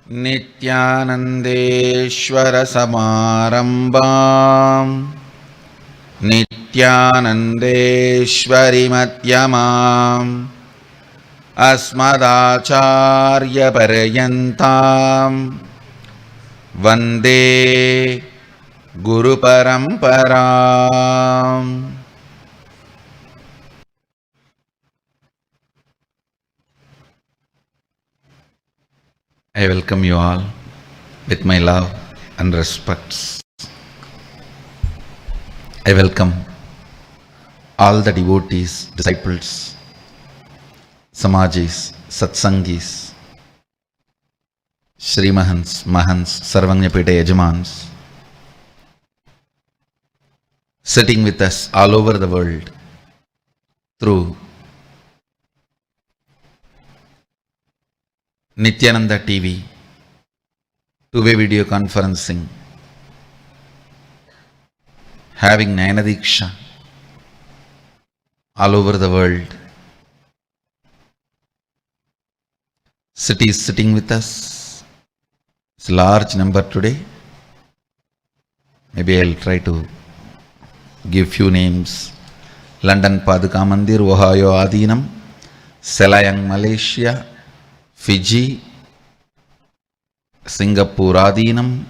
नित्यानन्देश्वरसमारम्भाम् नित्यानन्देश्वरिमध्यमाम् अस्मदाचार्यपर्यन्ताम् वन्दे गुरुपरम्पराम्. I welcome you all with my love and respects. I welcome all the devotees, disciples, Samajis, Satsangis, Shri Mahants, Sarvanyapita Yajamans, sitting with us all over the world through Nityananda TV, two-way video conferencing, having Nayanadiksha all over the world. Cities sitting with us. It's a large number today. Maybe I'll try to give few names. London Paduka Mandir, Ohio Adinam, Selayang Malaysia, Fiji, Singapore Adinam,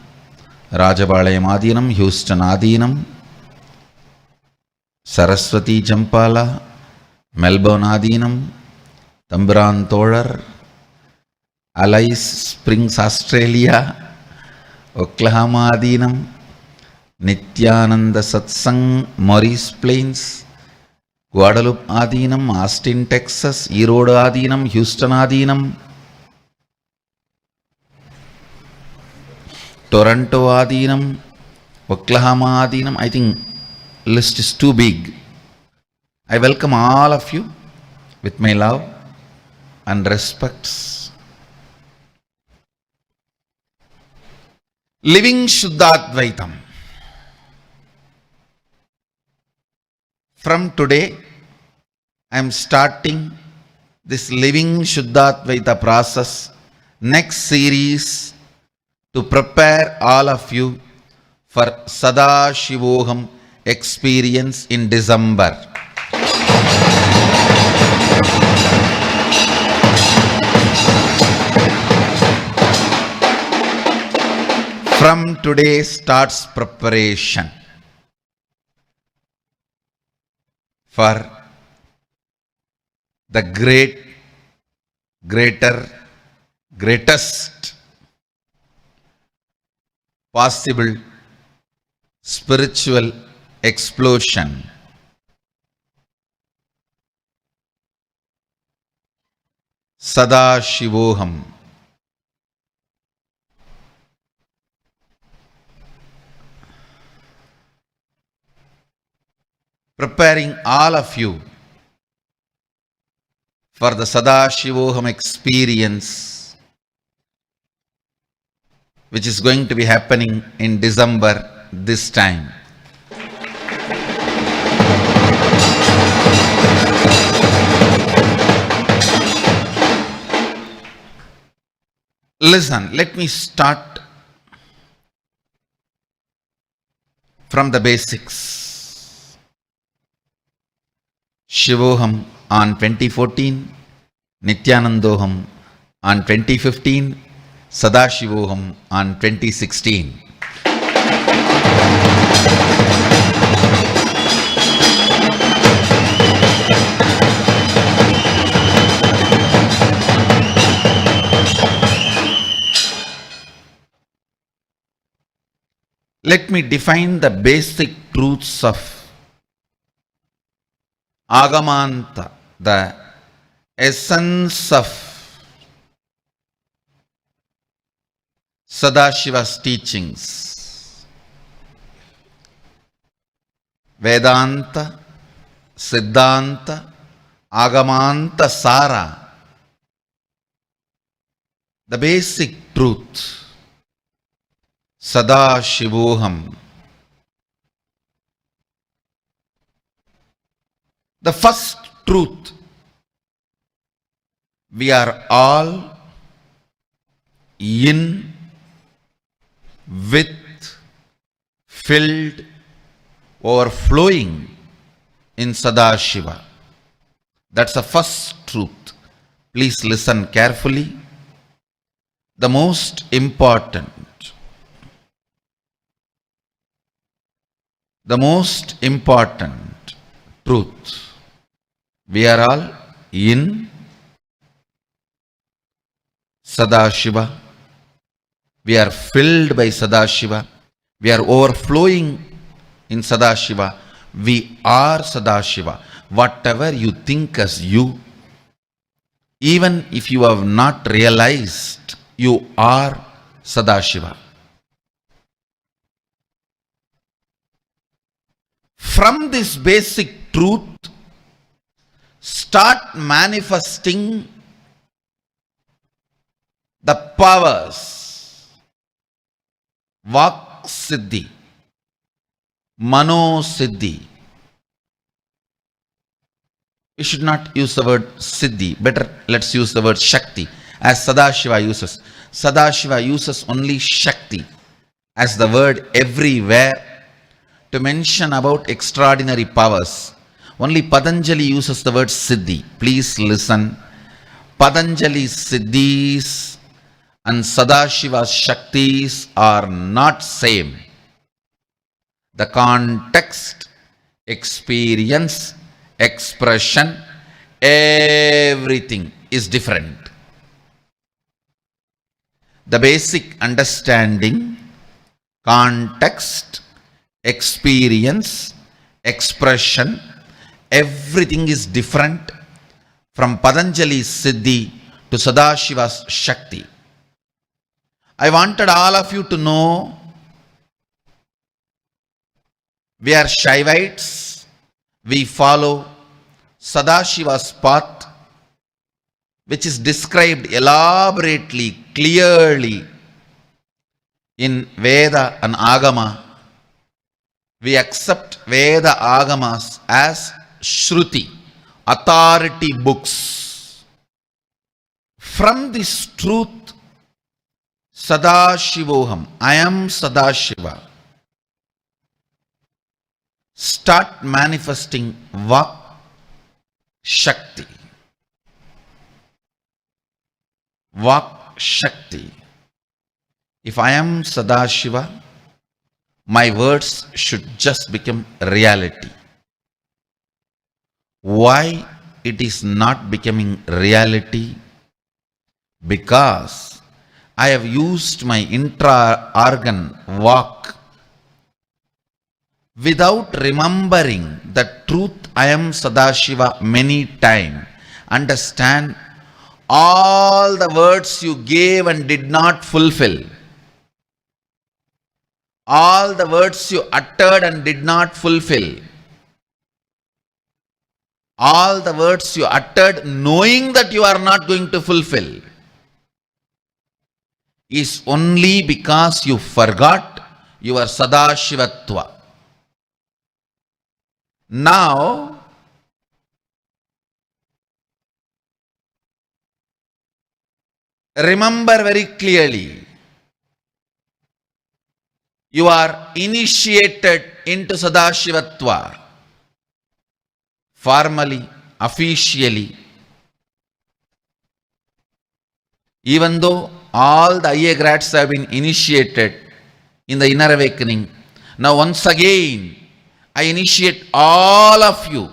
Rajabalayam Adinam, Houston Adinam, Saraswati Jampala, Melbourne Adinam, Tamburan Tholar, Alice Springs Australia, Oklahoma Adinam, Nityananda Satsang, Maurice Plains, Guadalupe Adinam, Austin Texas, Erode Adinam, Houston Adinam, Toronto Adinam, Oklahoma Adinam. I think list is too big. I welcome all of you with my love and respects. Living Shuddhadvaitam. From today, I am starting this Living Shuddhadvaita process, next series, to prepare all of you for Sada Shivoham experience in December. From today starts preparation for the greatest possible spiritual explosion. Sada Shivoham. Preparing all of you for the Sada Shivoham experience, which is going to be happening in December this time. Listen, let me start from the basics. Shivoham on 2014, Nityanandoham on 2015, Sadashivoham on 2016. Let me define the basic truths of Agamanta, the essence of Sadashiva's teachings. Vedanta, Siddhanta, Agamanta, Sara. The basic truth. Sada Shivoham. The first truth, we are all in, with, filled, overflowing in Sadashiva. That's the first truth. Please listen carefully. The most important truth. We are all in Sadashiva. We are filled by Sadashiva. We are overflowing in Sadashiva. We are Sadashiva. Whatever you think as you, even if you have not realized, you are Sadashiva. From this basic truth, start manifesting the powers. Vak Siddhi, Mano Siddhi. We should not use the word Siddhi. Better let's use the word Shakti, as Sadashiva uses. Sadashiva uses only Shakti as the word everywhere to mention about extraordinary powers. Only Patanjali uses the word Siddhi. Please listen. Patanjali's Siddhis and Sadashiva's Shaktis are not same. The context, experience, expression, everything is different. The basic understanding, context, experience, expression, everything is different from Patanjali's Siddhi to Sadashiva's Shakti. I wanted all of you to know we are Shaivites. We follow Sadashiva's path, which is described elaborately, clearly in Veda and Agama. We accept Veda Agamas as Shruti, authority books. From this truth, Sadashivoham, I am Sadashiva. Start manifesting Vak Shakti. Vak Shakti. If I am Sadashiva, my words should just become reality. Why it is not becoming reality? Because I have used my intra-organ Vak without remembering the truth I am Sadashiva many times. Understand, all the words you gave and did not fulfill, all the words you uttered and did not fulfill, all the words you uttered knowing that you are not going to fulfill, is only because you forgot your Sadashivatva. Now, remember very clearly, you are initiated into Sadashivatva, formally, officially. Even though all the IA grads have been initiated in the inner awakening, now once again, I initiate all of you.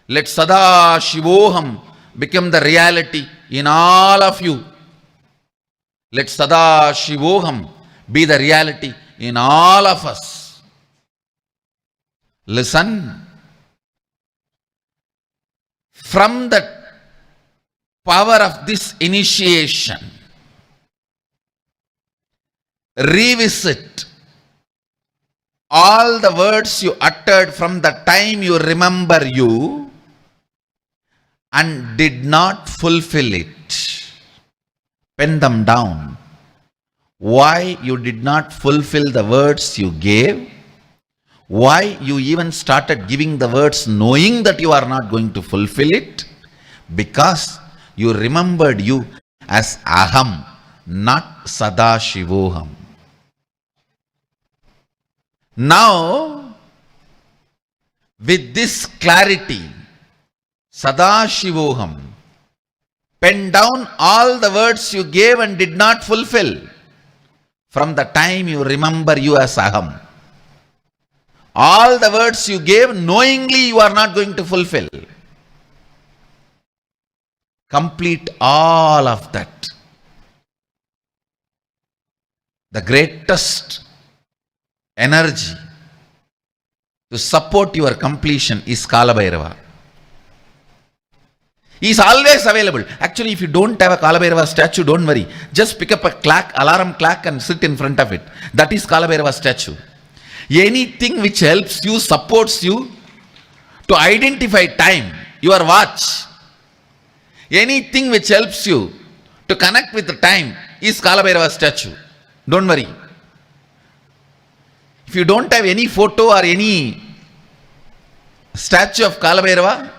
Let Sadashivoham become the reality in all of you. Let Sadashivoham be the reality in all of us. Listen. From the power of this initiation, revisit all the words you uttered from the time you remember you and did not fulfill it. Pen them down. Why you did not fulfill the words you gave? Why you even started giving the words knowing that you are not going to fulfill it? Because you remembered you as Aham, not Sadashivoham. Now, with this clarity, Sadashivoham, pen down all the words you gave and did not fulfill from the time you remember you as Aham. All the words you gave, knowingly you are not going to fulfill. Complete all of that. The greatest energy to support your completion is Kala Bhairava. He is always available. Actually, if you don't have a Kala Bhairava statue, don't worry. Just pick up a alarm clock and sit in front of it. That is Kala Bhairava statue. Anything which helps you, supports you to identify time, your watch. Anything which helps you to connect with the time is Kala Bhairava statue. Don't worry. If you don't have any photo or any statue of Kala Bhairava,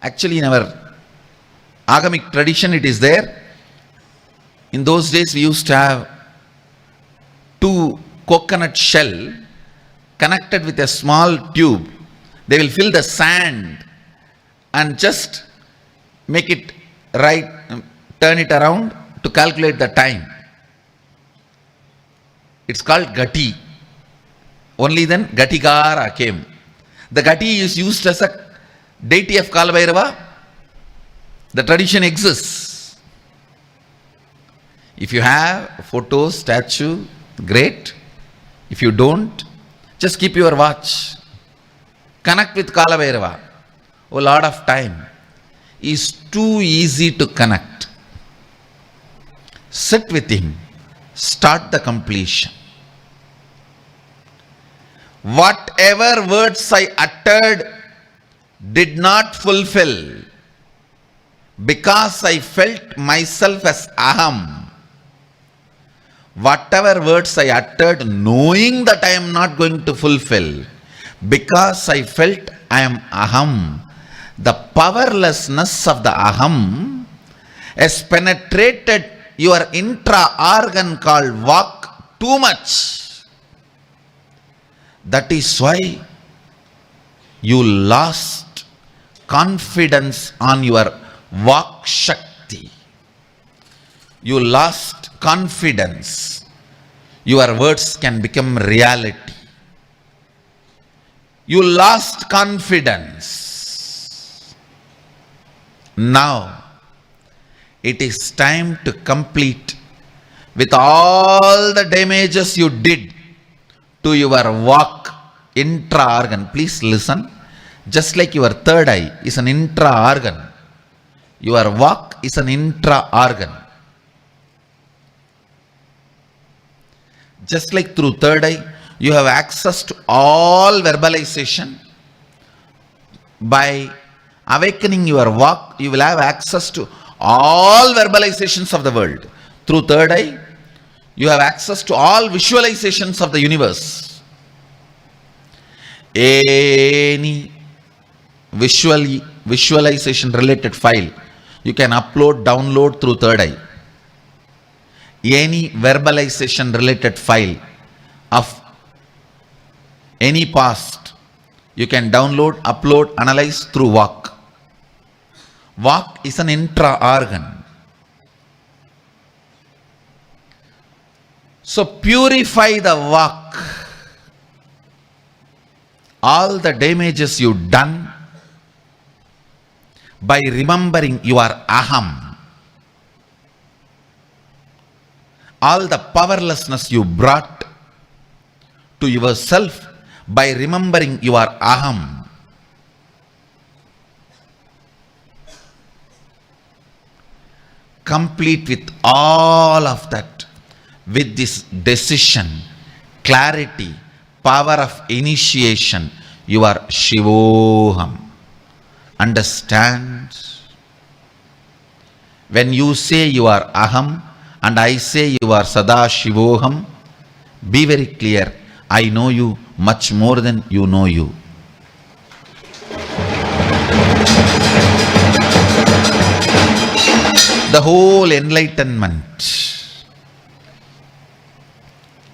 actually in our Agamic tradition it is there. In those days we used to have 2 coconut shell connected with a small tube. They will fill the sand and just make it right, turn it around to calculate the time. It's called Gati. Only then Gatikara came. The Gati is used as a deity of Kala Bhairava. The tradition exists. If you have a photo, statue, great. If you don't, just keep your watch. Connect with Kala Bhairava. Oh Lord of Time is too easy to connect. Sit with him. Start the completion. Whatever words I uttered did not fulfill because I felt myself as Aham. Whatever words I uttered knowing that I am not going to fulfill because I felt I am Aham. The powerlessness of the Aham has penetrated your intra-organ called Vak too much. That is why you lost confidence on your Vak Shakti. You lost confidence. Your words can become reality. You lost confidence. Now, it is time to complete with all the damages you did to your Vak intra-organ. Please listen. Just like your third eye is an intra-organ, your Vak is an intra-organ. Just like through third eye, you have access to all verbalization. By awakening your Vak, you will have access to all verbalizations of the world. Through third eye, you have access to all visualizations of the universe. Any visualization related file you can upload, download through third eye. Any verbalization related file of any past you can download, upload, analyze through Vak. Vak is an intra-organ. So purify the Vak. All the damages you done by remembering you are Aham. All the powerlessness you brought to yourself by remembering you are Aham. Complete with all of that, with this decision, clarity, power of initiation, you are Shivoham. Understand? When you say you are Aham and I say you are Sadashivoham, be very clear. I know you much more than you know you. The whole enlightenment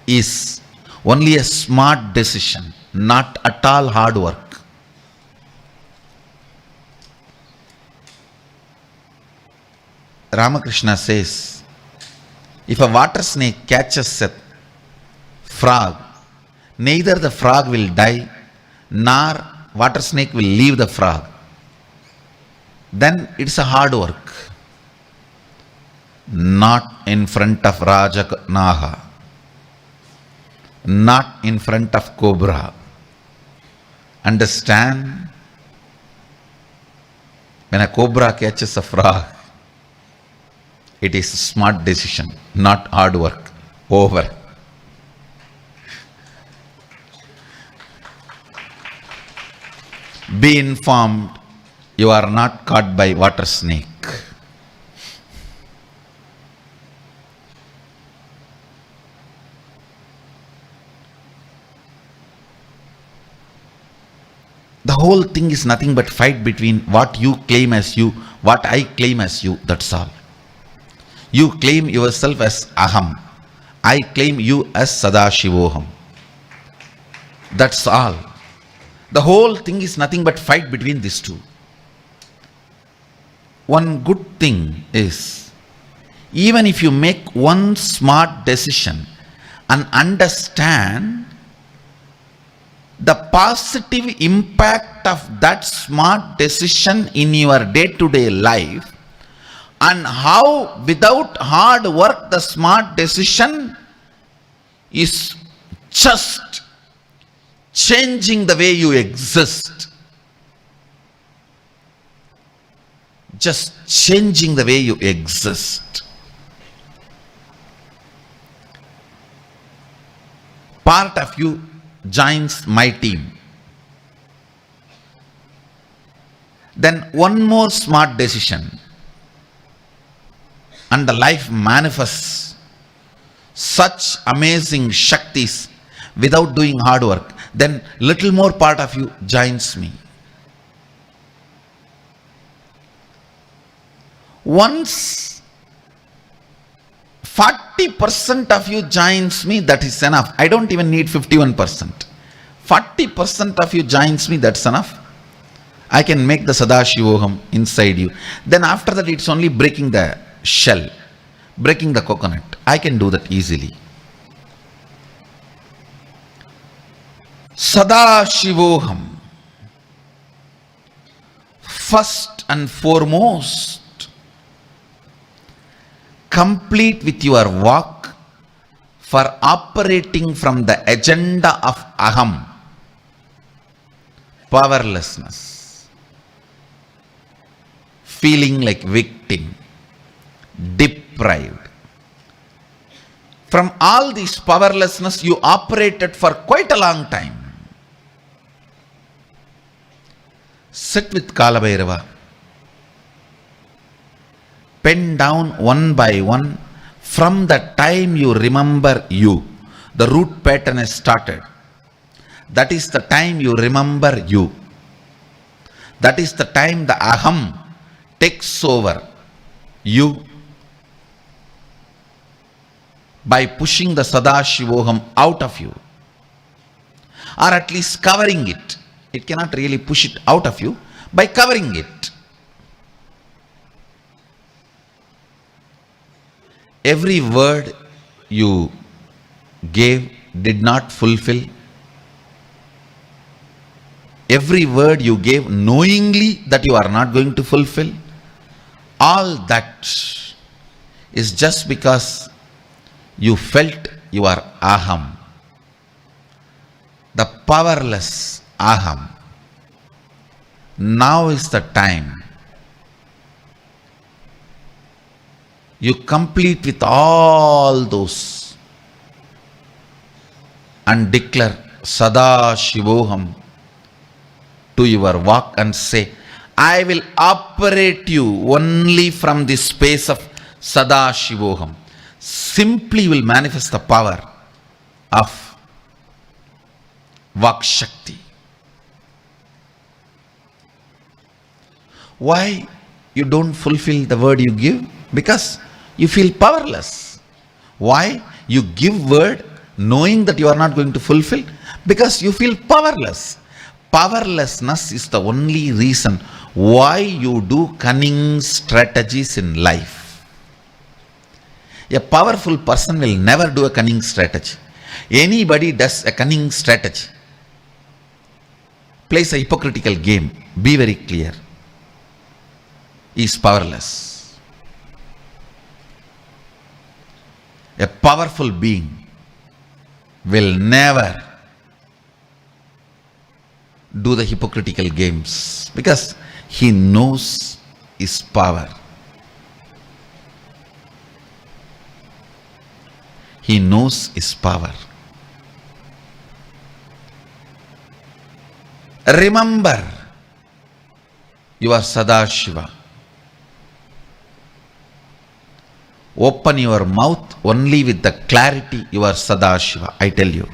is only a smart decision, not at all hard work. Ramakrishna says, if a water snake catches a frog, neither the frog will die, nor water snake will leave the frog. Then it's a hard work. Not in front of Rajanaha, not in front of Cobra. Understand? When a cobra catches a frog, it is a smart decision, not hard work. Over. Be informed, you are not caught by water snake. The whole thing is nothing but fight between what you claim as you, what I claim as you, that's all. You claim yourself as Aham. I claim you as Sadashivoham. That's all. The whole thing is nothing but fight between these two. One good thing is, even if you make one smart decision and understand the positive impact of that smart decision in your day-to-day life, and how without hard work the smart decision is just changing the way you exist. Just changing the way you exist. Part of you joins my team. Then one more smart decision, and the life manifests such amazing Shaktis without doing hard work. Then little more part of you joins me. Once 40% of you joins me, that is enough. I don't even need 51%. 40% of you joins me, that's enough. I can make the Sadashivoham inside you. Then after that, it's only breaking the shell, breaking the coconut. I can do that easily. Sadashivoham. First and foremost, complete with your work for operating from the agenda of Aham, powerlessness, feeling like victim, deprived. From all this powerlessness you operated for quite a long time. Sit with Kalabhairava. Pen down one by one from the time you remember you. The root pattern has started. That is the time you remember you. That is the time the Aham takes over you by pushing the Sadashivoham out of you, or at least covering it. It cannot really push it out of you, by covering it. Every word you gave did not fulfill. Every word you gave knowingly that you are not going to fulfill. All that is just because you felt you are Aham, the powerless Aham. Now is the time you complete with all those and declare Sadashivoham to your walk and say, I will operate you only from the space of Sadashivoham. Simply you will manifest the power of Vak Shakti. Why you don't fulfill the word you give? Because you feel powerless. Why? You give word knowing that you are not going to fulfill, because you feel powerless. Powerlessness is the only reason why you do cunning strategies in life. A powerful person will never do a cunning strategy. Anybody does a cunning strategy plays a hypocritical game. Be very clear. He is powerless. A powerful being will never do the hypocritical games because he knows his power. He knows his power. Remember, you are Sadashiva. Open your mouth only with the clarity you are Sadashiva, I tell you.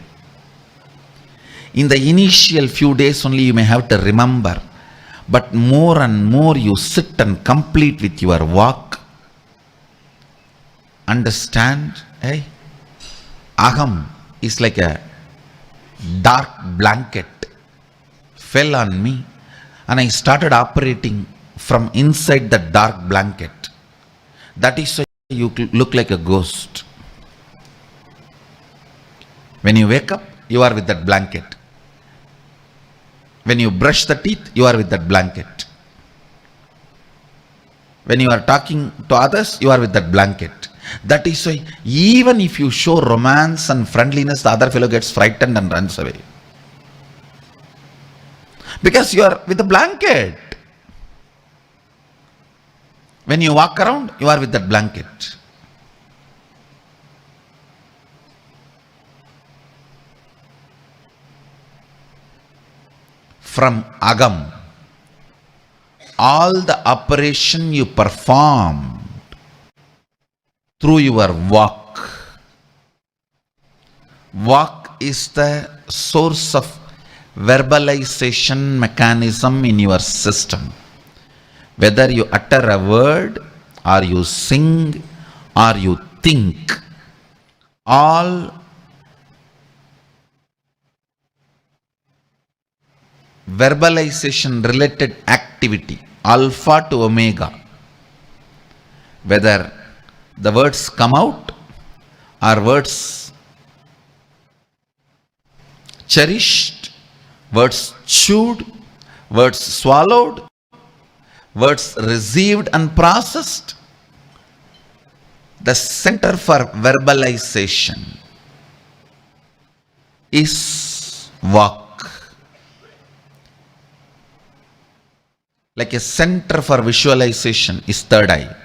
In the initial few days only you may have to remember, but more and more you sit and complete with your walk. Understand? Hey? Aham is like a dark blanket fell on me and I started operating from inside the dark blanket. That is why you look like a ghost. When you wake up, you are with that blanket. When you brush the teeth, you are with that blanket. When you are talking to others, you are with that blanket. That is why even if you show romance and friendliness, the other fellow gets frightened and runs away. Because you are with the blanket. When you walk around, you are with that blanket. From Agam, all the operation you performed through your walk. Walk is the source of verbalization mechanism in your system. Whether you utter a word or you sing or you think, all verbalization related activity, alpha to omega, whether the words come out or words cherished, words chewed, words swallowed, words received and processed, the center for verbalization is walk. Like a center for visualization is third eye.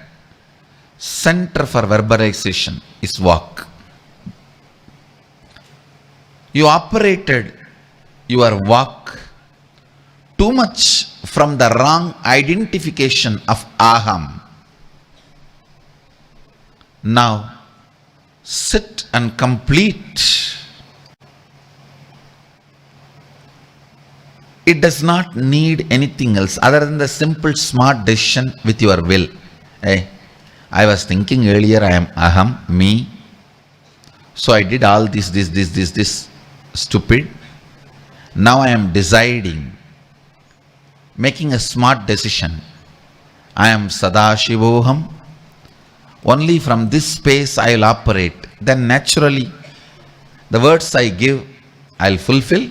Center for verbalization is walk. You operated your walk too much from the wrong identification of aham. Now sit and complete. It does not need anything else other than the simple smart decision with your will. Hey, I was thinking earlier I am aham, me. So I did all this stupid. Now I am deciding, making a smart decision. I am Sadashivoham. Only from this space I will operate. Then naturally, the words I give, I will fulfill.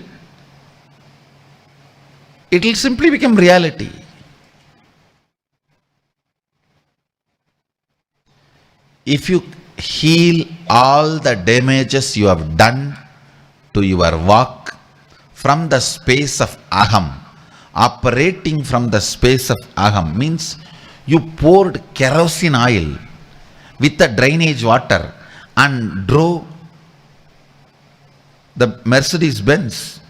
It will simply become reality. If you heal all the damages you have done to your walk from the space of aham, operating from the space of aham means you poured kerosene oil with the drainage water and drove the Mercedes Benz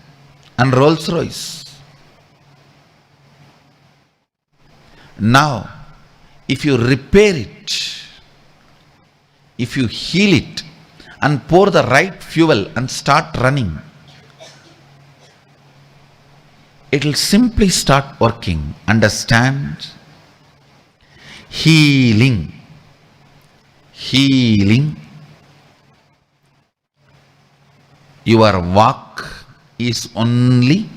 and Rolls Royce. Now, if you repair it, if you heal it and pour the right fuel and start running, it will simply start working. Understand? Healing healing. Your walk is only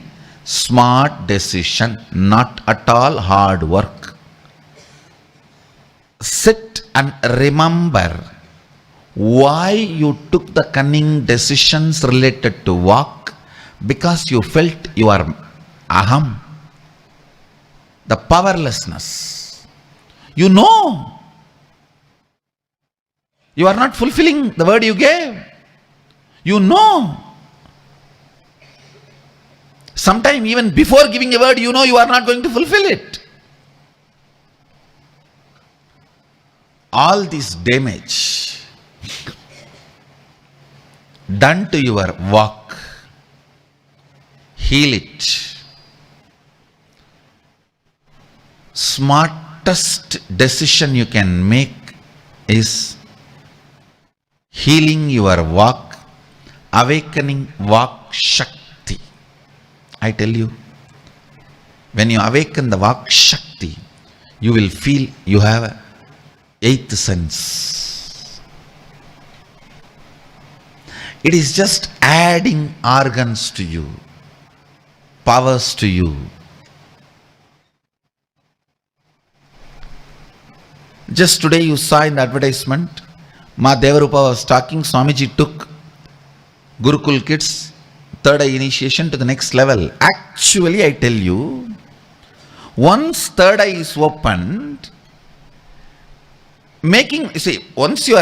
smart decision, not at all hard work. Sit and remember why you took the cunning decisions related to walk, because you felt your aham, the powerlessness. You know you are not fulfilling the word you gave. You know. Sometime even before giving a word, you know you are not going to fulfill it. All this damage done to your walk, heal it. Smartest decision you can make is healing your walk, awakening walk shakti. I tell you, when you awaken the walk shakti, you will feel you have a eighth sense. It is just adding organs to you, powers to you. Just today you saw in the advertisement, Ma Devarupa was talking, Swamiji took Gurukul kids, third eye initiation to the next level. Actually, I tell you, once third eye is opened, once you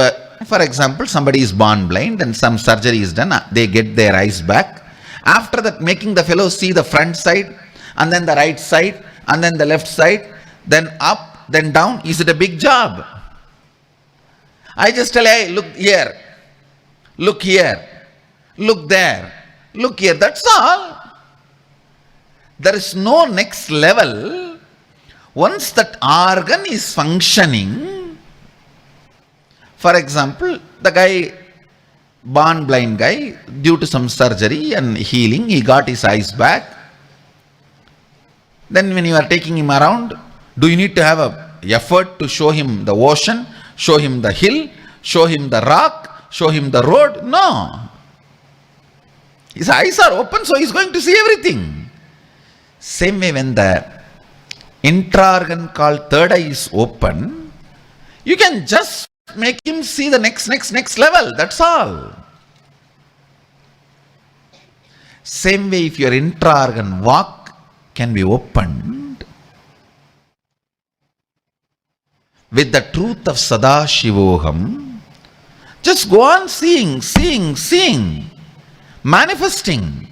are, for example, somebody is born blind and some surgery is done, they get their eyes back. After that, making the fellow see the front side, and then the right side, and then the left side, then up, then down. Is it a big job? I just tell, hey, look here, look there, look here. That's all. There is no next level. Once that organ is functioning, for example, the guy, born blind guy, due to some surgery and healing, he got his eyes back. Then when you are taking him around, do you need to have an effort to show him the ocean, show him the hill, show him the rock, show him the road? No. His eyes are open, so he is going to see everything. Same way, when the intra-organ called third eye is open, you can just make him see the next level. That's all. Same way, if your intra-organ walk can be opened with the truth of Sada Shivoham, just go on seeing, manifesting.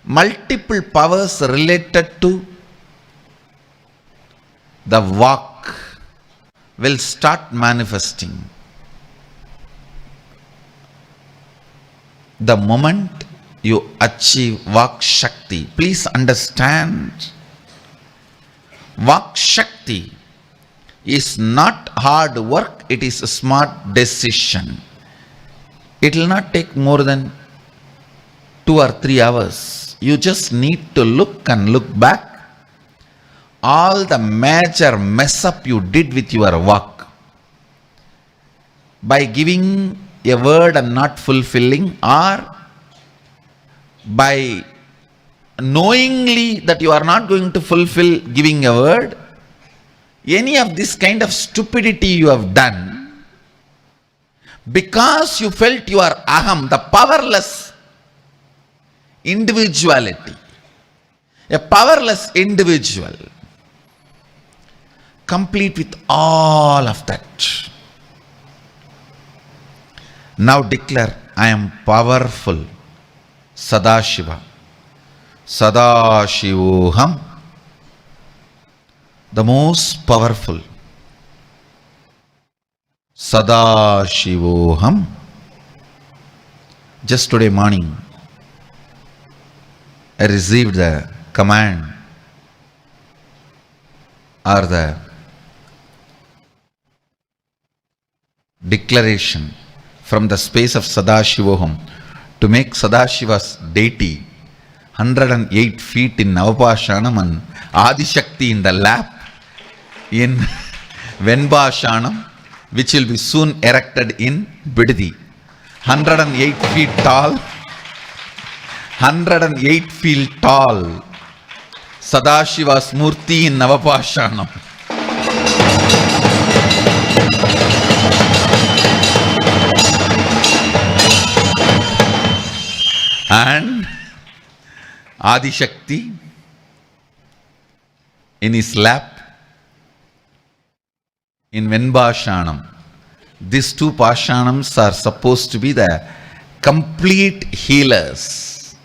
Multiple powers related to the walk will start manifesting. The moment you achieve Vak Shakti, please understand, Vak Shakti is not hard work, it is a smart decision. It will not take more than 2 or 3 hours. You just need to look and look back. All the major mess up you did with your work, by giving a word and not fulfilling, or by knowingly that you are not going to fulfill giving a word, any of this kind of stupidity you have done, because you felt your aham, the powerless individuality, a powerless individual, complete with all of that. Now declare, I am powerful. Sadashiva. Sadashivoham. The most powerful. Sadashivoham. Just today morning, I received the command or the declaration from the space of Sadashivoham to make Sadashiva's deity 108 feet in Navapashanam and Adi Shakti in the lap in Venbashanam, which will be soon erected in Bidadi. 108 feet tall. 108 feet tall. Sadashiva's Murti in Navapashanam. And Adi Shakti in his lap in Venbashanam. These two Pashanams are supposed to be the complete healers.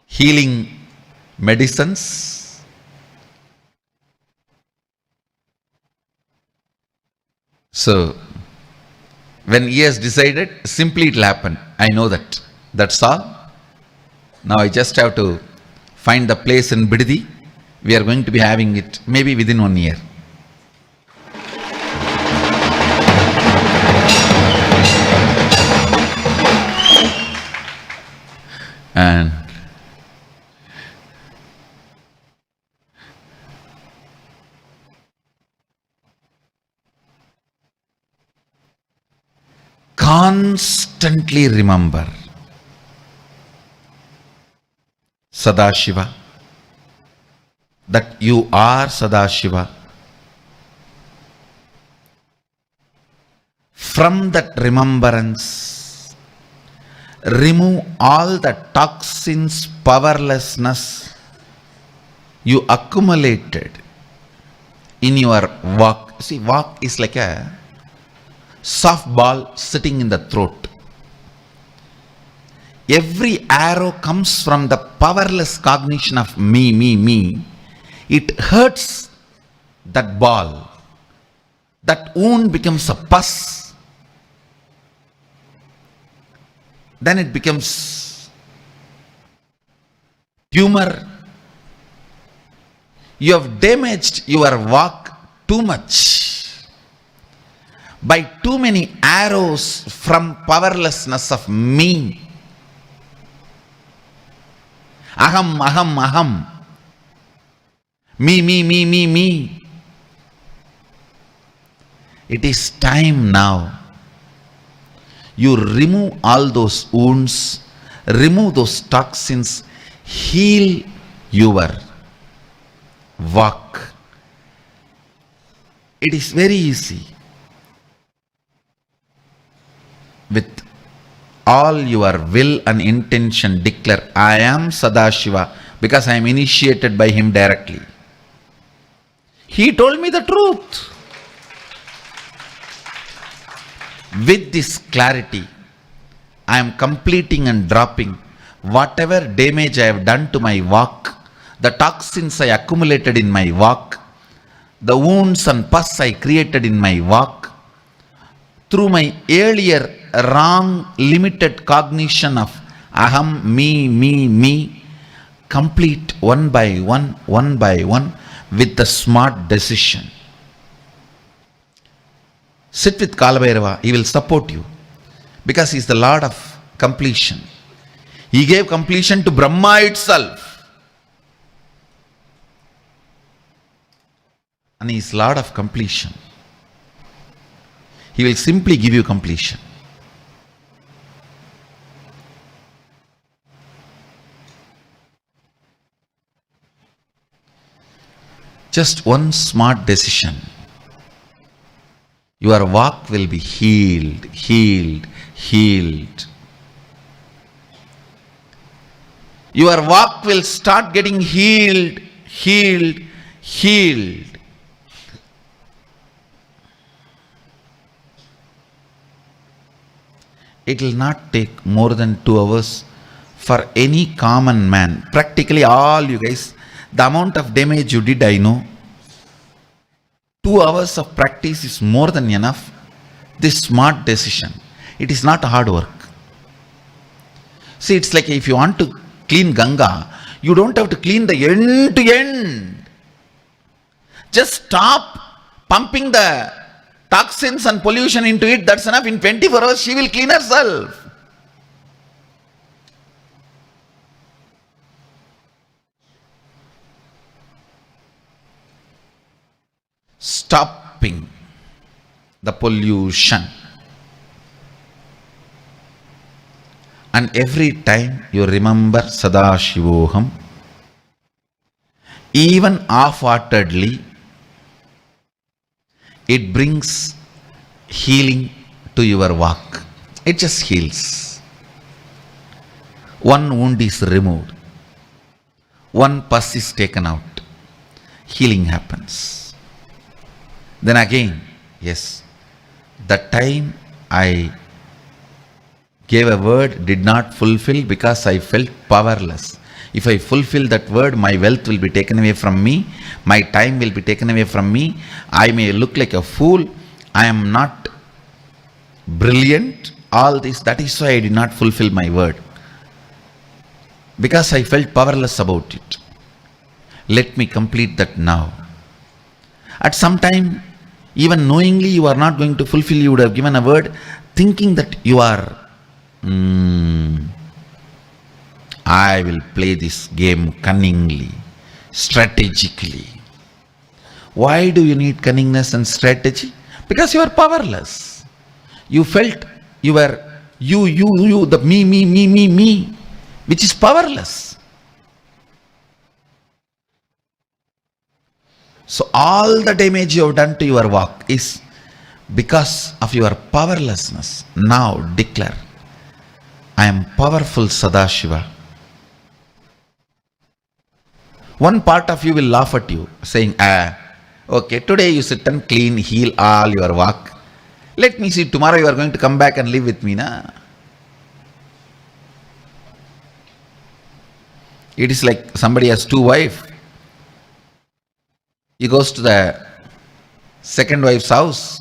Healing medicines. So, when he has decided, simply it will happen. I know that. That's all. Now I just have to find the place in Bidadi. We are going to be having it maybe within 1 year. And constantly remember Sadashiva, that you are Sadashiva. From that remembrance, remove all the toxins, powerlessness you accumulated in your walk. See, walk is like a softball sitting in the throat. Every arrow comes from the powerless cognition of me, me, me. It hurts that ball. That wound becomes a pus. Then it becomes tumor. You have damaged your walk too much by too many arrows from powerlessness of me. Aham, aham, aham. Me, me, me, me, me. It is time now. You remove all those wounds, remove those toxins, heal your walk. It is very easy. With all your will and intention, declare, I am Sadashiva, because I am initiated by him directly. He told me the truth. With this clarity, I am completing and dropping whatever damage I have done to my walk, the toxins I accumulated in my walk, the wounds and pus I created in my walk, through my earlier wrong, limited cognition of aham, me, me, me, complete one by one with the smart decision. Sit with Kalabhairava, he will support you because he is the Lord of completion. He gave completion to Brahma itself. And he is Lord of completion. He will simply give you completion. Just one smart decision. Your walk will be healed, healed, healed. Your walk will start getting healed, healed, healed. It will not take more than 2 hours for any common man. Practically all you guys, the amount of damage you did, I know. 2 hours of practice is more than enough. This smart decision. It is not hard work. See, it's like if you want to clean Ganga, you don't have to clean the end to end. Just stop pumping the toxins and pollution into it. That's enough. In 24 hours, she will clean herself. stopping the pollution. And every time you remember Sadashivoham, even half-heartedly, it brings healing to your walk. It just heals. One wound is removed. One pus is taken out. Healing happens. Then again, yes, the time I gave a word did not fulfill because I felt powerless. If I fulfill that word, my wealth will be taken away from me, my time will be taken away from me, I may look like a fool, I am not brilliant, all this. That is why I did not fulfill my word, because I felt powerless about it. Let me complete that now. At some time, even knowingly you are not going to fulfill, you would have given a word thinking that you are I will play this game cunningly, strategically. Why do you need cunningness and strategy? Because you are powerless. You felt you were you, the me, which is powerless. So all the damage you have done to your walk is because of your powerlessness. Now declare, I am powerful Sadashiva. One part of you will laugh at you, saying, okay, today you sit and clean, heal all your walk. Let me see, tomorrow you are going to come back and live with me, na? It is like somebody has two wives. He goes to the second wife's house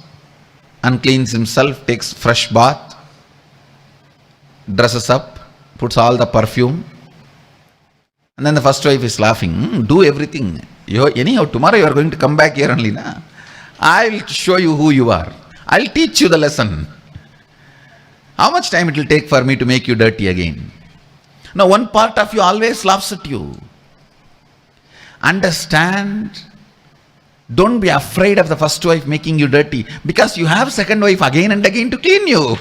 and cleans himself, takes fresh bath, dresses up, puts all the perfume, and then the first wife is laughing. Do everything. Anyhow, tomorrow you are going to come back here only, na? I will show you who you are. I will teach you the lesson. How much time it will take for me to make you dirty again? Now, one part of you always laughs at you. Understand. Don't be afraid of the first wife making you dirty, because you have second wife again and again to clean you.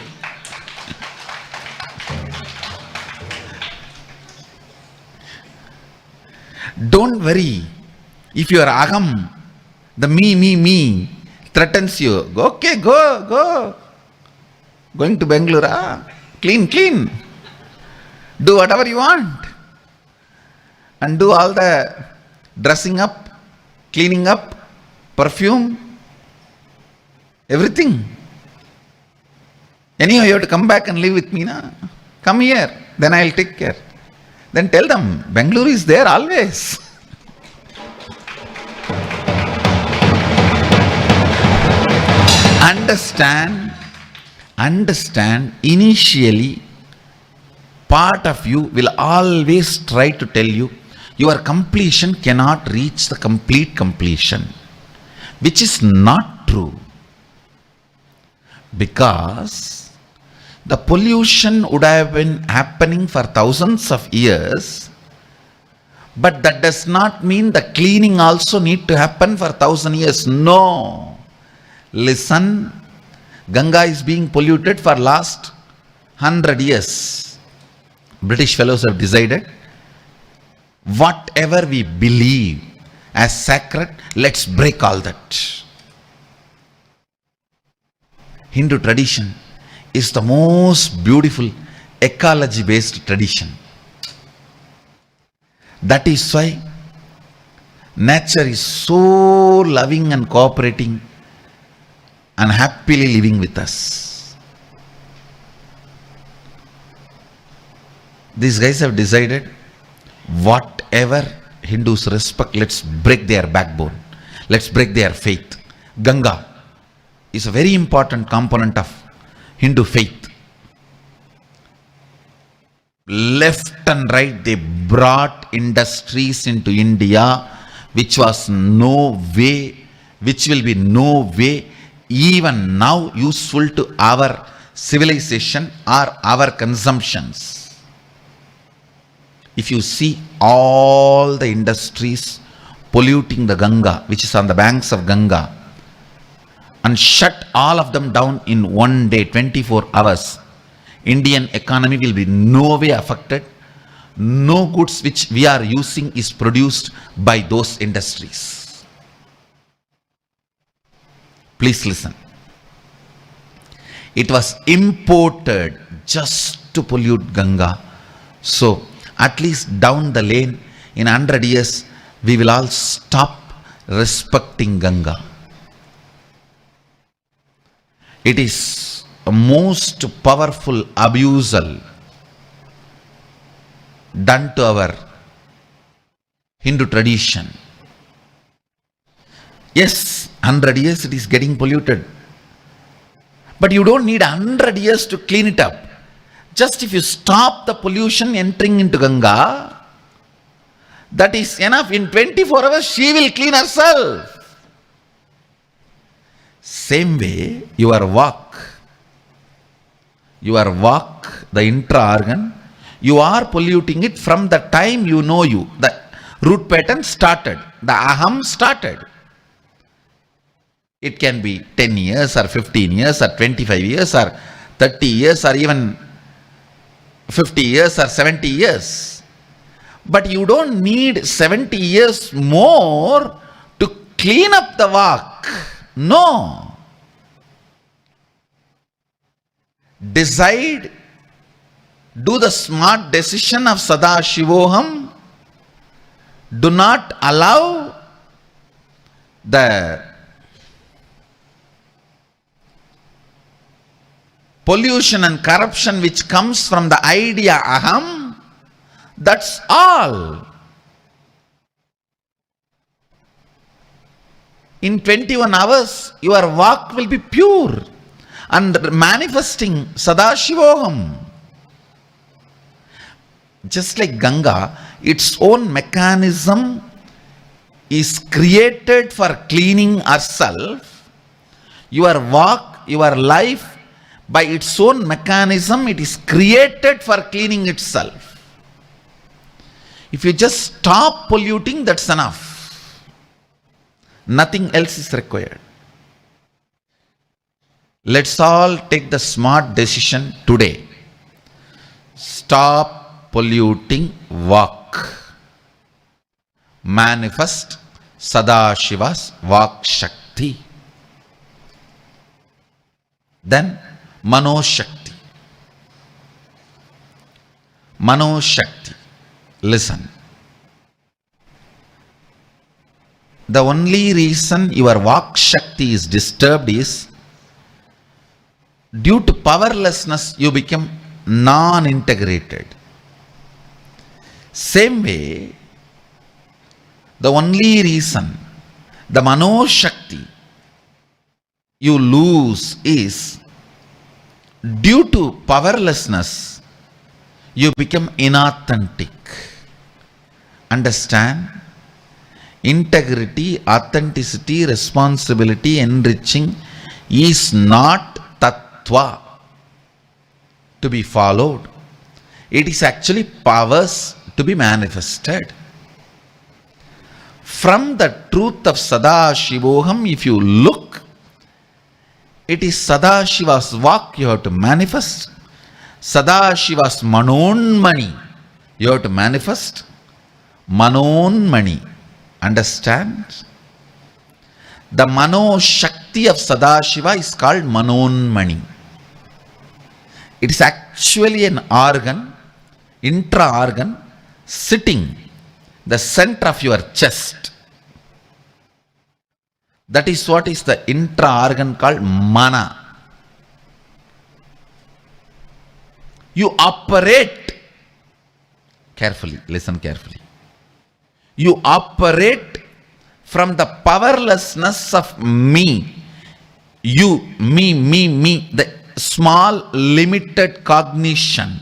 Don't worry. If your aham, the me, threatens you, okay, go. Going to Bengaluru, clean. Do whatever you want. And do all the dressing up, cleaning up, perfume, everything. Anyhow, you have to come back and live with me, na? Come here, then I will take care. Then tell them, Bengaluru is there always. Understand, initially, part of you will always try to tell you, your completion cannot reach the complete completion, which is not true. Because the pollution would have been happening for thousands of years, but that does not mean the cleaning also need to happen for 1,000 years. No. Listen, Ganga is being polluted for last 100 years. British fellows have decided, whatever we believe as sacred, let's break all that. Hindu tradition is the most beautiful ecology-based tradition. That is why nature is so loving and cooperating and happily living with us. These guys have decided, whatever Hindus respect, let's break their backbone. Let's break their faith. Ganga is a very important component of Hindu faith. Left and right, they brought industries into India, which will be no way even now useful to our civilization or our consumptions. If you see all the industries polluting the Ganga, which is on the banks of Ganga, and shut all of them down in one day, 24 hours, Indian economy will be no way affected. No goods which we are using is produced by those industries. Please listen. It was imported just to pollute Ganga. So, at least down the lane, in 100 years, we will all stop respecting Ganga. It is a most powerful abusal done to our Hindu tradition. Yes, 100 years it is getting polluted. But you don't need 100 years to clean it up. Just if you stop the pollution entering into Ganga, that is enough. In 24 hours, she will clean herself. Same way, your walk, the intra-organ, you are polluting it from the time you know you. The root pattern started. The aham started. It can be 10 years or 15 years or 25 years or 30 years or even 50 years or 70 years. But you don't need 70 years more to clean up the walk. No. Decide, do the smart decision of Sada Shivoham. Do not allow the pollution and corruption which comes from the idea aham. That's all. In 21 hours, your walk will be pure and manifesting Sadashivoham. Just like Ganga, its own mechanism is created for cleaning herself. Your walk, your life, by its own mechanism, it is created for cleaning itself. If you just stop polluting, that's enough. Nothing else is required. Let's all take the smart decision today. Stop polluting walk. Manifest Sadashiva's Vak Shakti. Then Mano Shakti. Mano Shakti. Listen. The only reason your Vak Shakti is disturbed is due to powerlessness you become non-integrated. Same way, the only reason the Mano Shakti you lose is due to powerlessness you become inauthentic. Understand? Integrity, authenticity, responsibility, enriching is not tattva to be followed. It is actually powers to be manifested. From the truth of Sadashivoham, if you look, it is Sadashiva's Vak you have to manifest. Sadashiva's Manonmani you have to manifest. Manonmani. Understand? The Mano Shakti of Sadashiva is called Manonmani. It is actually an organ, intra-organ, sitting the center of your chest. That is what is the intra-organ called Mana. You operate, carefully, listen carefully. You operate from the powerlessness of me. You, me, the small limited cognition.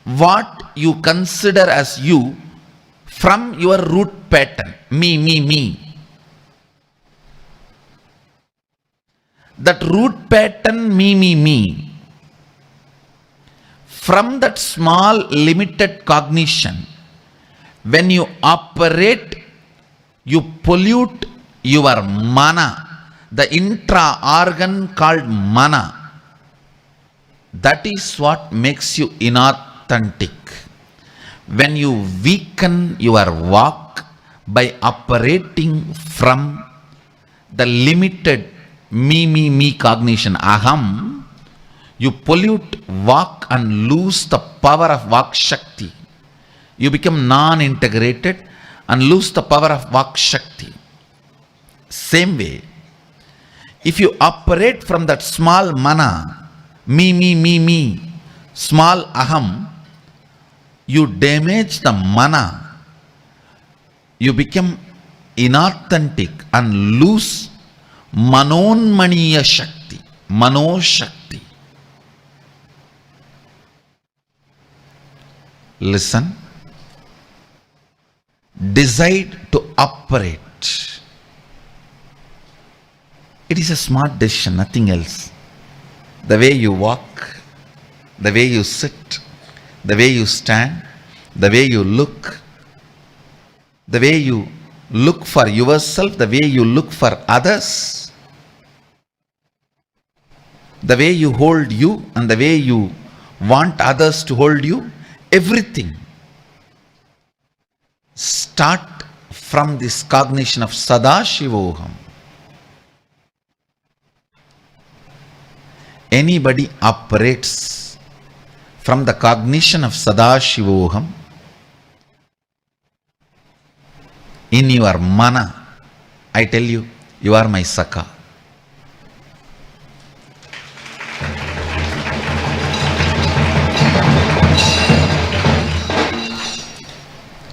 What you consider as you from your root pattern. Me. That root pattern, me. From that small limited cognition, when you operate, you pollute your mana. the intra-organ called mana, that is what makes you inauthentic. When you weaken your walk by operating from the limited me cognition, aham, you pollute Vak and lose the power of Vak Shakti. You become non-integrated and lose the power of Vak Shakti. Same way, if you operate from that small mana, me, small aham, you damage the mana. You become inauthentic and lose manonmaniya shakti, mano shakti. Listen. Decide to operate. It is a smart decision, nothing else. The way you walk, the way you sit, the way you stand, the way you look, the way you look for yourself, the way you look for others, the way you hold you and the way you want others to hold you, everything. Start from this cognition of Sadashivoham. Anybody operates from the cognition of Sadashivoham in your mana, I tell you, you are my Saka.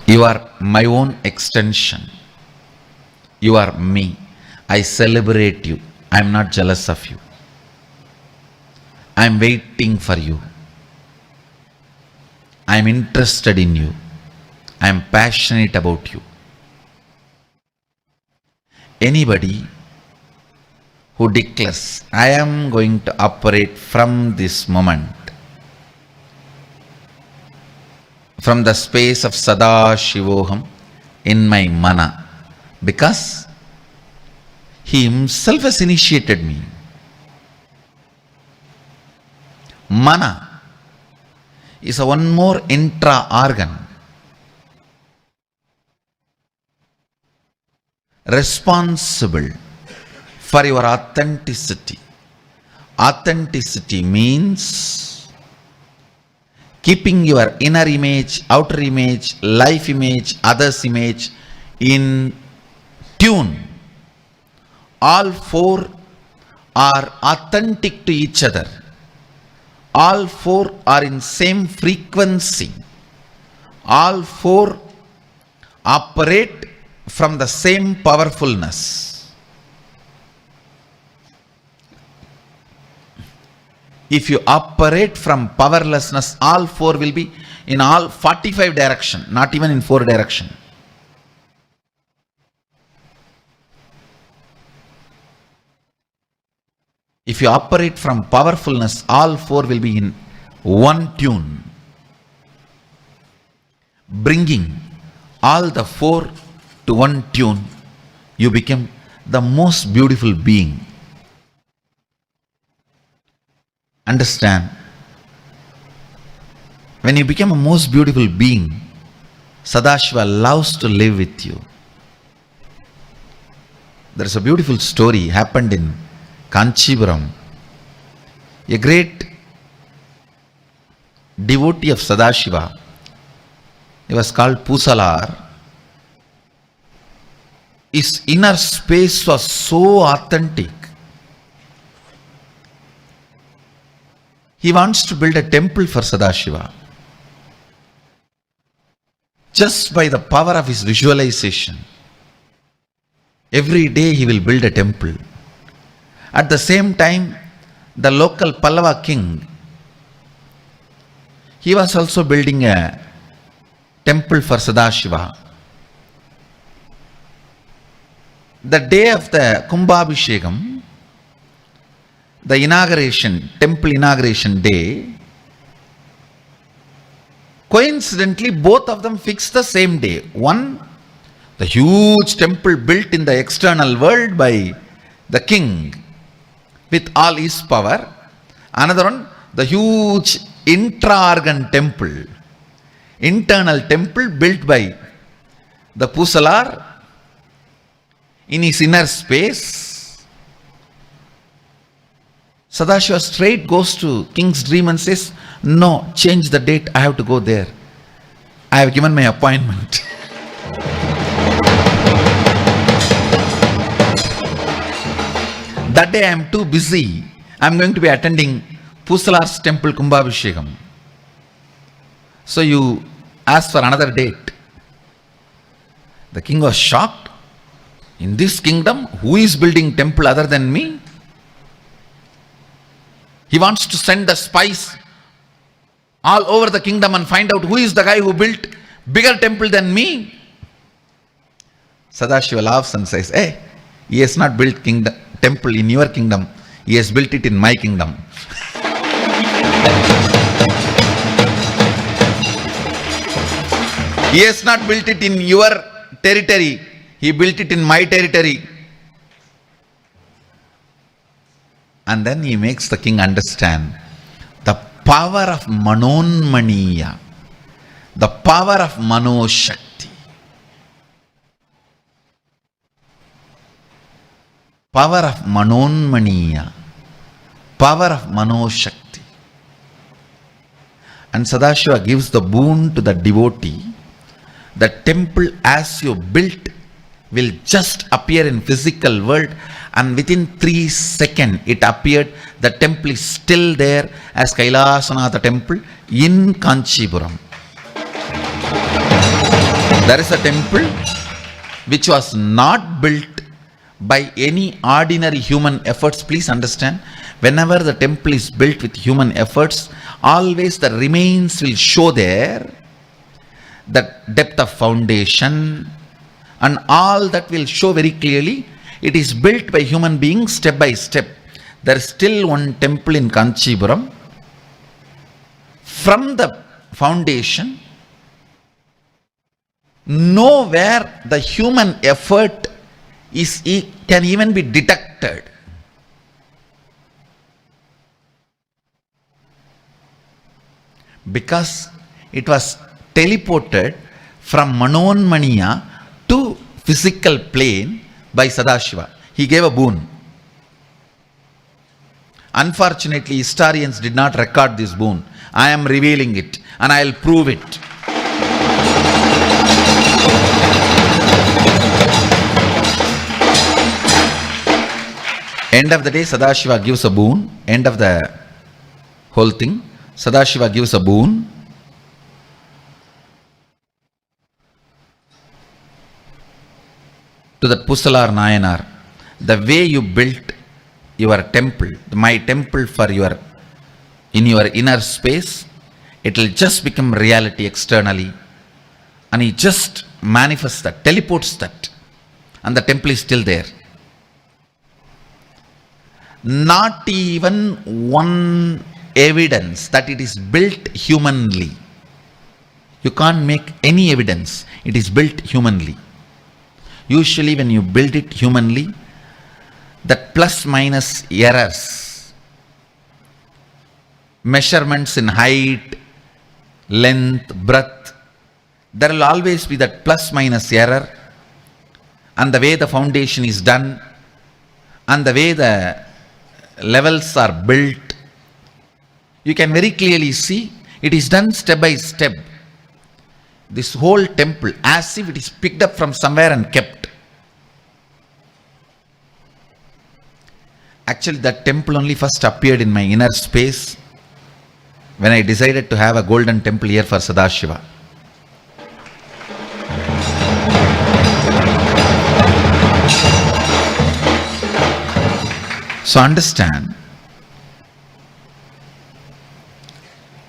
You are my own extension. You are me. I celebrate you. I am not jealous of you. I am waiting for you. I am interested in you. I am passionate about you. Anybody who declares, I am going to operate from this moment, from the space of Sadashivoham in my mana, because he himself has initiated me. Mana is one more intra-organ responsible for your authenticity. Authenticity means keeping your inner image, outer image, life image, others image in tune. All four are authentic to each other. All four are in same frequency. All four operate from the same powerfulness. If you operate from powerlessness, all four will be in all 45 direction, not even in 4 direction. If you operate from powerfulness, all four will be in one tune. Bringing all the 4 to one tune, you become the most beautiful being. Understand, when you become a most beautiful being, Sadashiva loves to live with you. There is a beautiful story happened in Kanchipuram. A great devotee of Sadashiva, he was called Pusalar. His inner space was so authentic. He wants to build a temple for Sadashiva. Just by the power of his visualization, every day he will build a temple. At the same time, the local Pallava king, he was also building a temple for Sadashiva. The day of the Kumbhabhishekam, the inauguration, temple inauguration day, coincidentally both of them fixed the same day. One, the huge temple built in the external world by the king with all his power. Another one, the huge intra-organ temple, internal temple built by the Pusalar in his inner space. Sadashiva straight goes to king's dream and says, no, change the date, I have to go there. I have given my appointment. That day I am too busy. I am going to be attending Pusalar's temple Kumbhabhishekam. So you ask for another date. The king was shocked. In this kingdom, who is building temple other than me? He wants to send the spies all over the kingdom and find out who is the guy who built bigger temple than me. Sadashiva laughs and says, hey, he has not built temple in your kingdom. He has built it in my kingdom. He has not built it in your territory. He built it in my territory. And then he makes the king understand the power of Manonmaniya, the power of Manoshakti. Power of Manonmaniya, power of Manoshakti. And Sadashiva gives the boon to the devotee. The temple as you built will just appear in physical world, and within 3 seconds it appeared. The temple is still there as Kailasanatha temple in Kanchipuram. There is a temple which was not built by any ordinary human efforts. Please understand, whenever the temple is built with human efforts, always the remains will show there. The depth of foundation and all that will show very clearly. It is built by human beings step by step. There is still one temple in Kanchipuram. From the foundation, nowhere the human effort can even be detected. Because it was teleported from Manonmaniya to physical plane by Sadashiva. He gave a boon. Unfortunately, historians did not record this boon. I am revealing it and I will prove it. End of the day, Sadashiva gives a boon. End of the whole thing, Sadashiva gives a boon. To that Pusalar Nayanar, the way you built your temple, my temple in your inner space, it will just become reality externally. And he just manifests that, teleports that, and the temple is still there. Not even one evidence that it is built humanly. You can't make any evidence it is built humanly. Usually when you build it humanly, that plus minus errors, measurements in height, length, breadth, there will always be that plus minus error, and the way the foundation is done, and the way the levels are built, you can very clearly see it is done step by step. This whole temple, as if it is picked up from somewhere and kept. Actually, that temple only first appeared in my inner space when I decided to have a golden temple here for Sadashiva. So understand,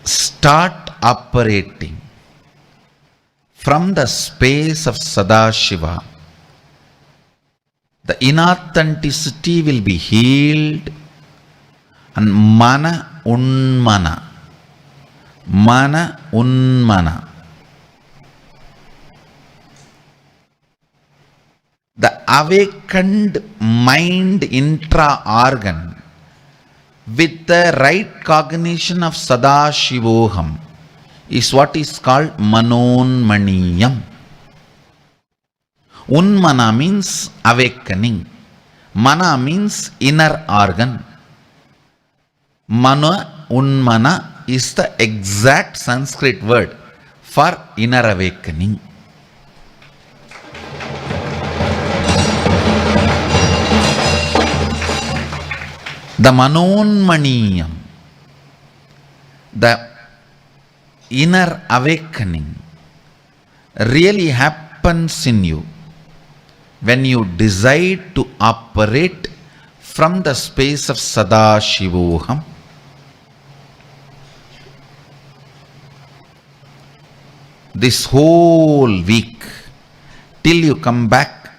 start operating from the space of Sadashiva. The inauthenticity will be healed, and mana unmana. The awakened mind intra-organ with the right cognition of Sadashivoham is what is called Manonmaniyam. Unmana means awakening. Mana means inner organ. Mana, Unmana is the exact Sanskrit word for inner awakening. The Manonmaniyam, the inner awakening, really happens in you when you decide to operate from the space of Sadashivoham. This whole week, till you come back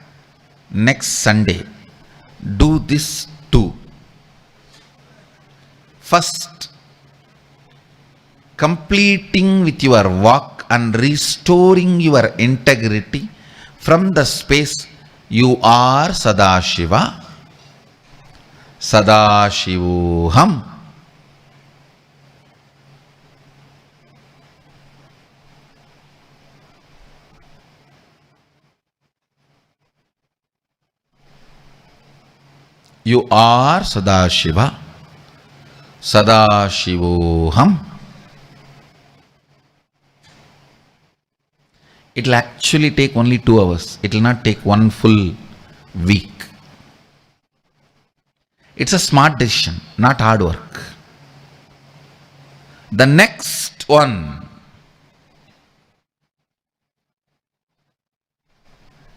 next Sunday, do this too. First, completing with your walk and restoring your integrity from the space you are Sadashiva, Sadashivoham. You are Sadashiva, Sadashivoham. It will actually take only 2 hours. It will not take one full week. It's a smart decision, not hard work. The next one,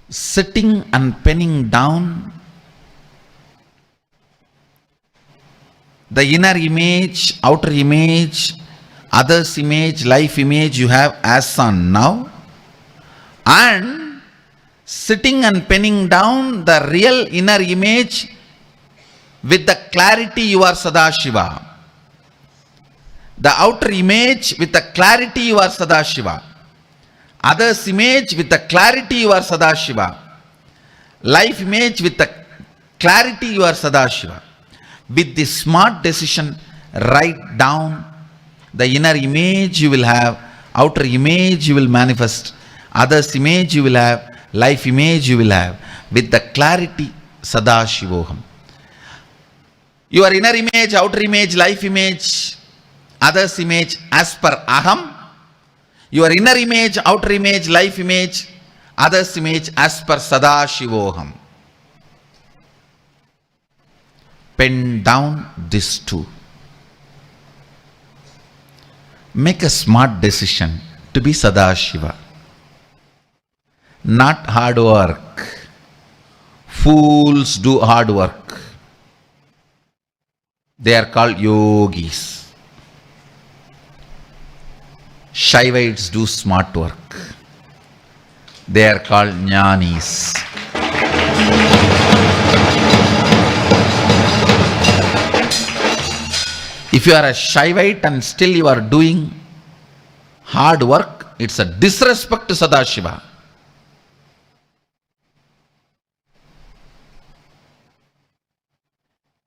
sitting and penning down the inner image, outer image, others image, life image you have as on now, and sitting and penning down the real inner image with the clarity you are Sadashiva. The outer image with the clarity you are Sadashiva. Others image with the clarity you are Sadashiva. Life image with the clarity you are Sadashiva. With this smart decision, write down the inner image you will have, outer image you will manifest, others image you will have, life image you will have, with the clarity Sadashivoham. Your inner image, outer image, life image, others image as per Aham. Your inner image, outer image, life image, others image as per Sadashivoham. Pen down this too. Make a smart decision to be Sadashiva. Not hard work. Fools do hard work. They are called yogis. Shaivites do smart work. They are called jnanis. If you are a Shaivite and still you are doing hard work, it's a disrespect to Sadashiva.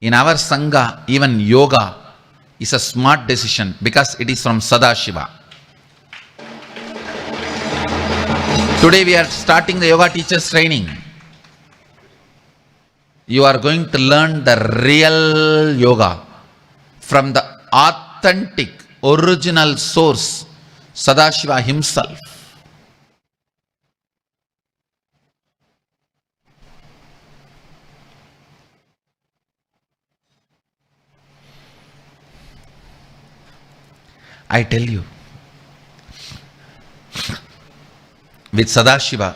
In our Sangha, even yoga is a smart decision because it is from Sadashiva. Today we are starting the yoga teachers training. You are going to learn the real yoga from the authentic, original source, Sadashiva himself. I tell you, with Sadashiva,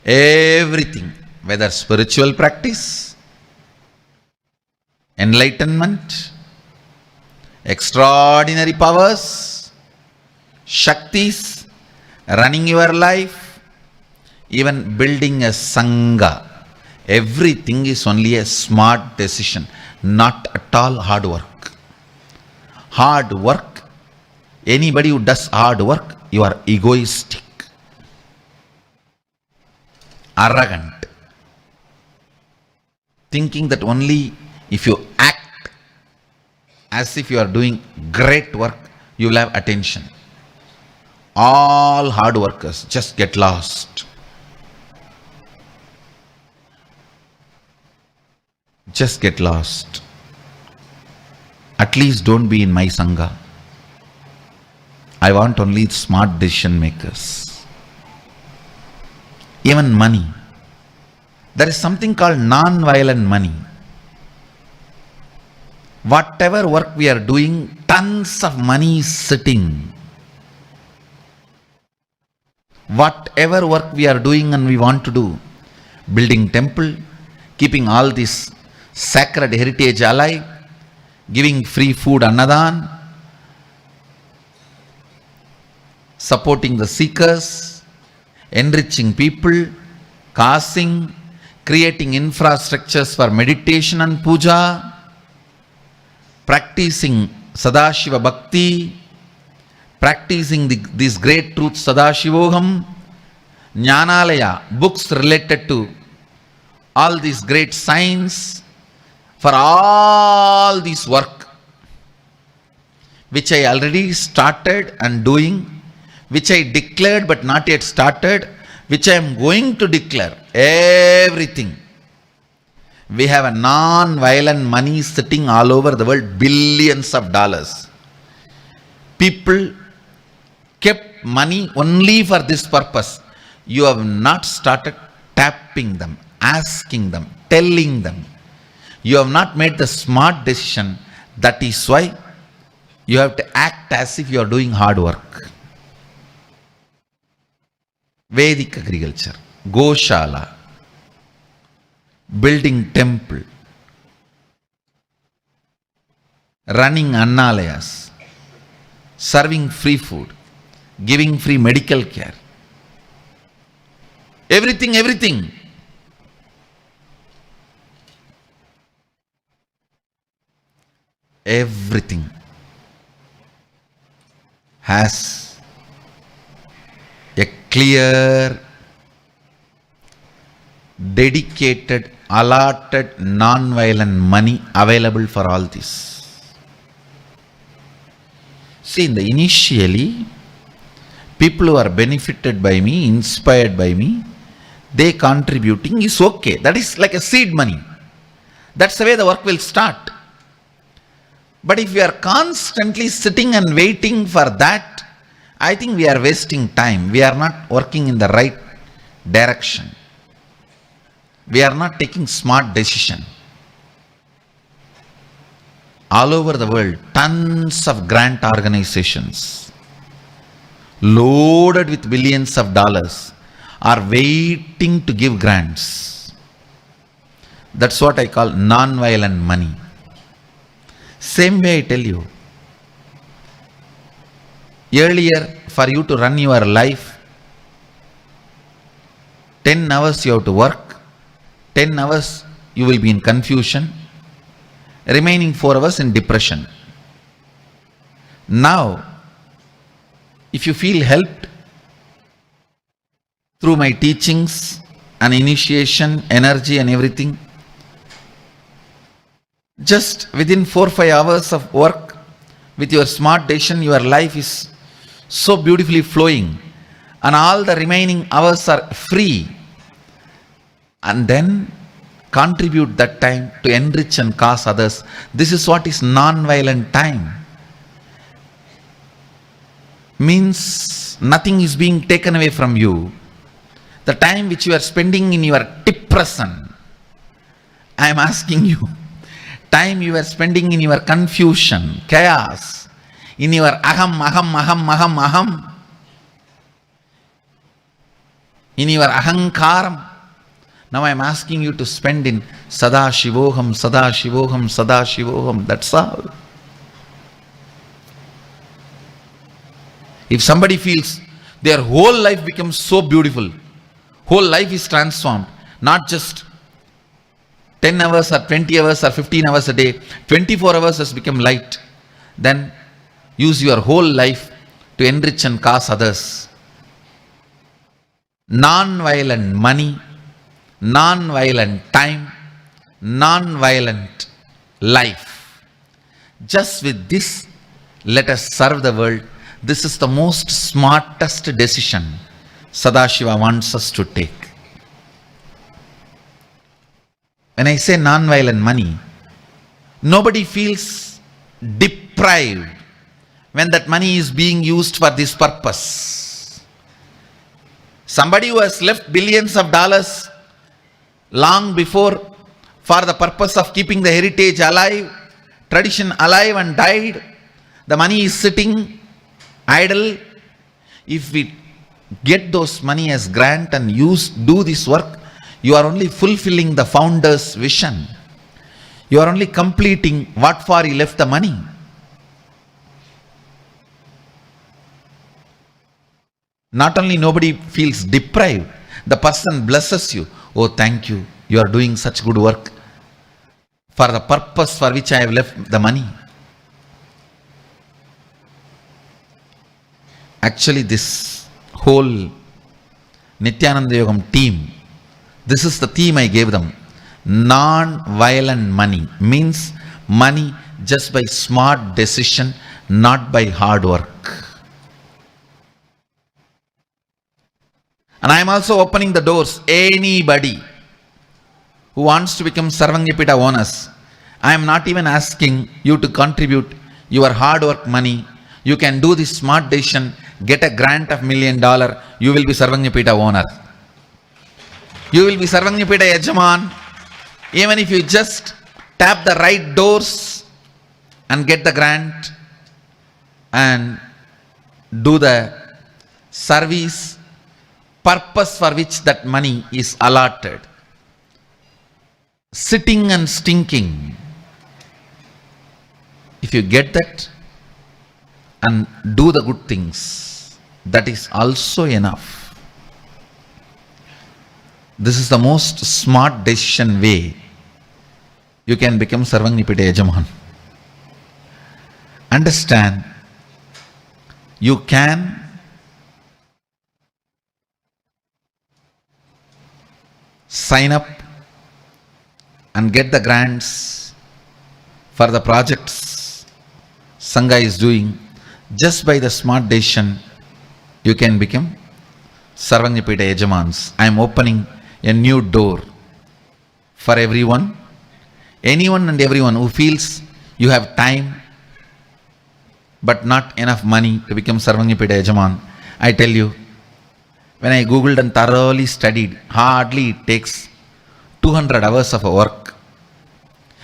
everything, whether spiritual practice, enlightenment, extraordinary powers, Shaktis, running your life, even building a Sangha, everything is only a smart decision, not at all hard work. Hard work, anybody who does hard work, you are egoistic, arrogant, thinking that only if you act as if you are doing great work, you will have attention. All hard workers just get lost. Just get lost. At least don't be in my Sangha. I want only smart decision makers. Even money. There is something called non-violent money. Whatever work we are doing, tons of money is sitting. Whatever work we are doing and we want to do, building temple, keeping all this sacred heritage alive, giving free food annadan, supporting the seekers, enriching people, causing, creating infrastructures for meditation and puja, practicing Sadashiva Bhakti, practicing these great truths, Sadashivoham, Jnanalaya, books related to all these great science, for all this work, which I already started and doing, which I declared but not yet started, which I am going to declare, everything. We have a non-violent money sitting all over the world, billions of dollars. People kept money only for this purpose. You have not started tapping them, asking them, telling them. You have not made the smart decision. That is why you have to act as if you are doing hard work. Vedic agriculture, Goshala, building temple, running annalayas, serving free food, giving free medical care. Everything. Everything has a clear, dedicated, allotted, non-violent money available for all this. See, initially, people who are benefited by me, inspired by me, they contributing is okay. That is like a seed money. That's the way the work will start. But if we are constantly sitting and waiting for that, I think we are wasting time. We are not working in the right direction. We are not taking smart decision. All over the world, tons of grant organizations loaded with billions of dollars are waiting to give grants. That's what I call non-violent money. Same way I tell you, earlier for you to run your life, 10 hours you have to work, 10 hours you will be in confusion, remaining 4 hours in depression. Now, if you feel helped through my teachings and initiation, energy and everything, just within 4-5 hours of work, with your smart decision, your life is so beautifully flowing, and all the remaining hours are free. And then contribute that time to enrich and cause others. This is what is non-violent time. Means nothing is being taken away from you. The time which you are spending in your depression, I am asking you, time you are spending in your confusion, chaos, in your aham, in your ahankaram, now I am asking you to spend in Sadashivoham, Sadashivoham, Sadashivoham. That's all. If somebody feels their whole life becomes so beautiful, whole life is transformed, not just 10 hours or 20 hours or 15 hours a day, 24 hours has become light, then use your whole life to enrich and cause others. Non-violent money, non-violent time, non-violent life. Just with this, let us serve the world. This is the most smartest decision Sadashiva wants us to take. When I say non-violent money, nobody feels deprived when that money is being used for this purpose. Somebody who has left billions of dollars long before for the purpose of keeping the heritage alive, tradition alive, and died, the money is sitting idle. If we get those money as grant and do this work, you are only fulfilling the founder's vision. You are only completing what for he left the money. Not only nobody feels deprived, the person blesses you. Oh, thank you. You are doing such good work for the purpose for which I have left the money. Actually, this whole Nityananda Yogam team, this is the theme I gave them. Non-violent money means money just by smart decision, not by hard work. And I am also opening the doors. Anybody who wants to become Sarvangapita owners, I am not even asking you to contribute your hard work money. You can do this smart decision, get a grant of $1 million, you will be Sarvangapita owner. You will be Sarvangapita Yajaman, even if you just tap the right doors and get the grant and do the service purpose for which that money is allotted. Sitting and stinking. If you get that and do the good things, that is also enough. This is the most smart decision way you can become Sarvangapita Yajaman. Understand, you can sign up and get the grants for the projects Sangha is doing. Just by the smart decision, you can become Sarvangapita Yajamans. I am opening a new door for everyone, anyone and everyone who feels you have time but not enough money to become Sarvangapita Yajaman. I tell you, when I googled and thoroughly studied, hardly it takes 200 hours of work.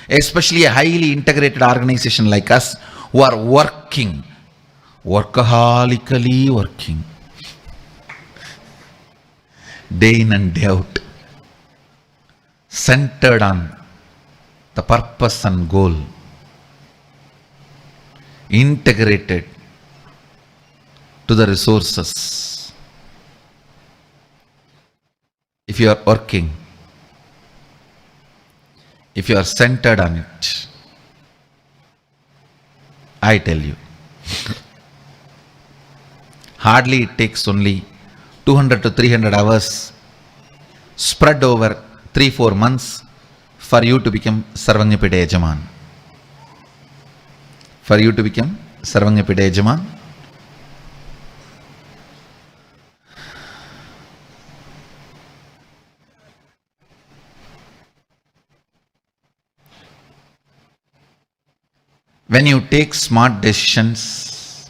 Especially a highly integrated organization like us who are working, workaholically working, day in and day out, centered on the purpose and goal, integrated to the resources. If you are working, if you are centered on it, I tell you, hardly it takes only 200 to 300 hours spread over 3-4 months for you to become Sarvangapita Yajaman. For you to become Sarvangapita Yajaman. When you take smart decisions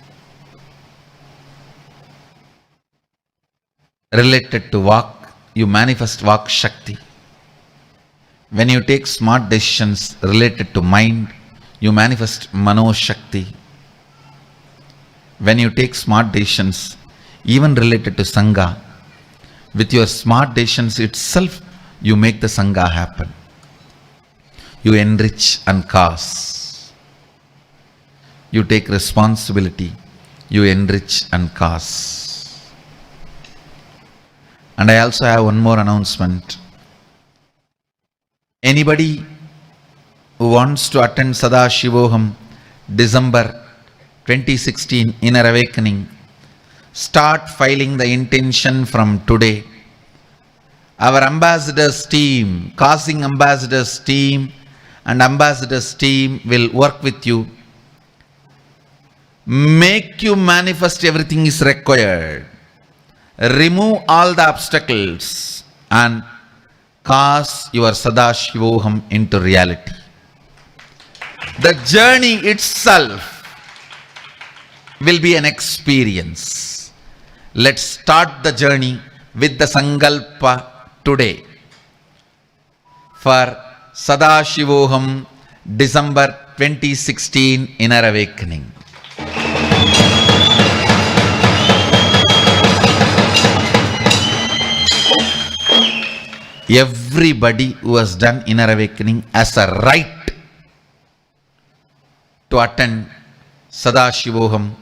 related to Vak, you manifest Vak Shakti. When you take smart decisions related to mind, you manifest Mano Shakti. When you take smart decisions even related to Sangha, with your smart decisions itself, you make the Sangha happen. You enrich and cause. You take responsibility, you enrich and cause. And I also have one more announcement. Anybody who wants to attend Sadashivoham December 2016 Inner Awakening, start filing the intention from today. our ambassadors team, causing ambassadors team and ambassadors team will work with you. Make you manifest everything is required. Remove all the obstacles and cause your Sadashivoham into reality. The journey itself will be an experience. Let's start the journey with the Sankalpa today for Sadashivoham December 2016 Inner Awakening. Everybody who has done Inner Awakening has a right to attend Sadashivoham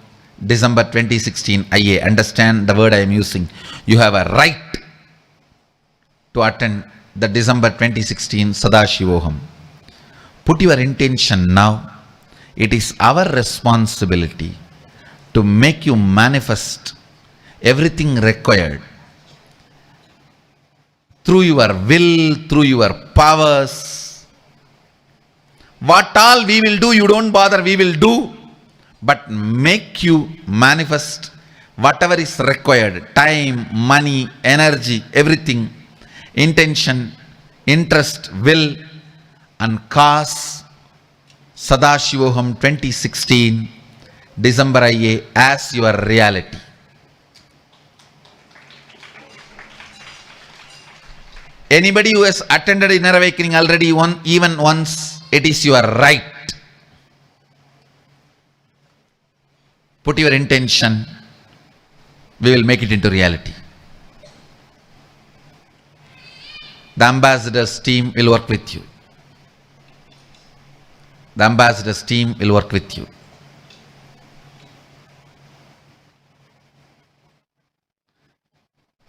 December 2016 IA. Understand the word I am using. You have a right to attend the December 2016 Sadashivoham. Put your intention now. It is our responsibility to make you manifest everything required through your will, through your powers. What all we will do, you don't bother, we will do. But make you manifest whatever is required. Time, money, energy, everything. Intention, interest, will, and cause Sadashivoham 2016 December IA as your reality. Anybody who has attended Inner Awakening already even once, it is your right. Put your intention, we will make it into reality. The ambassadors team will work with you. The ambassadors team will work with you.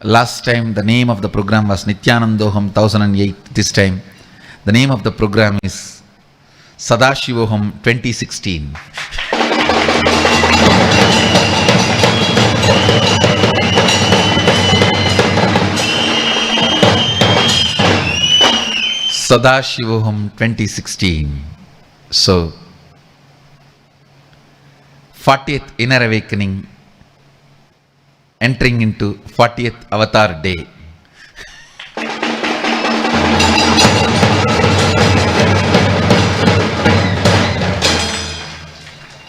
Last time the name of the program was Nityanandoham 1008. This time the name of the program is Sadashivoham 2016. Sadashivoham 2016. So 40th Inner Awakening, entering into 40th Avatar Day.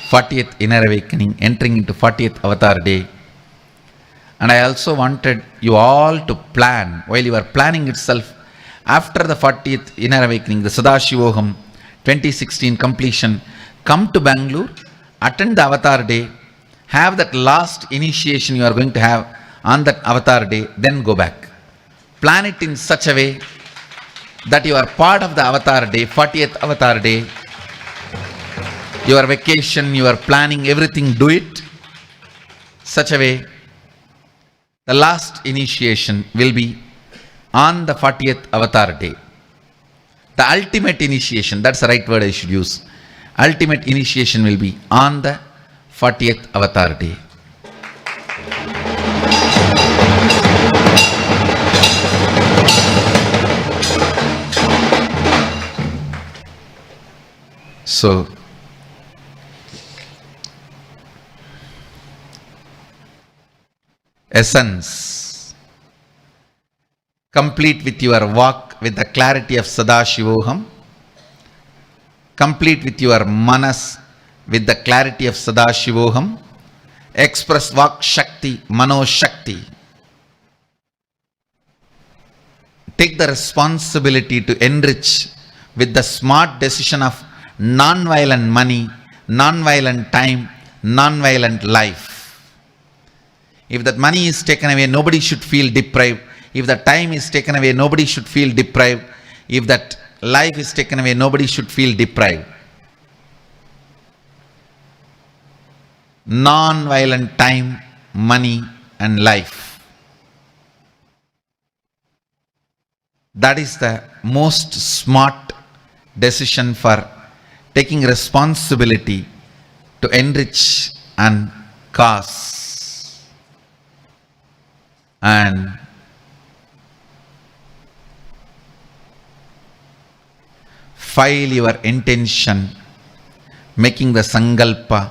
'40th Inner Awakening, entering into 40th Avatar Day. And I also wanted you all to plan, while you are planning itself, after the 40th Inner Awakening, the Sadashivoham 2016 completion, come to Bangalore, attend the Avatar Day, have that last initiation you are going to have on that Avatar Day, then go back. Plan it in such a way that you are part of the Avatar Day, 40th Avatar Day. Your vacation, your planning, everything, do it such a way. The last initiation will be on the 40th Avatar Day. The ultimate initiation, that's the right word I should use. Ultimate initiation will be on the 40th Avatar Day. So, essence, complete with your walk with the clarity of Sadashivoham, complete with your manas with the clarity of Sadashivoham, express Vak Shakti, Mano Shakti. Take the responsibility to enrich with the smart decision of non-violent money, non-violent time, non-violent life. If that money is taken away, nobody should feel deprived. If the time is taken away, nobody should feel deprived. If that life is taken away, nobody should feel deprived. Non-violent time, money, and life. That is the most smart decision for taking responsibility to enrich and cause. And file your intention, making the Sankalpa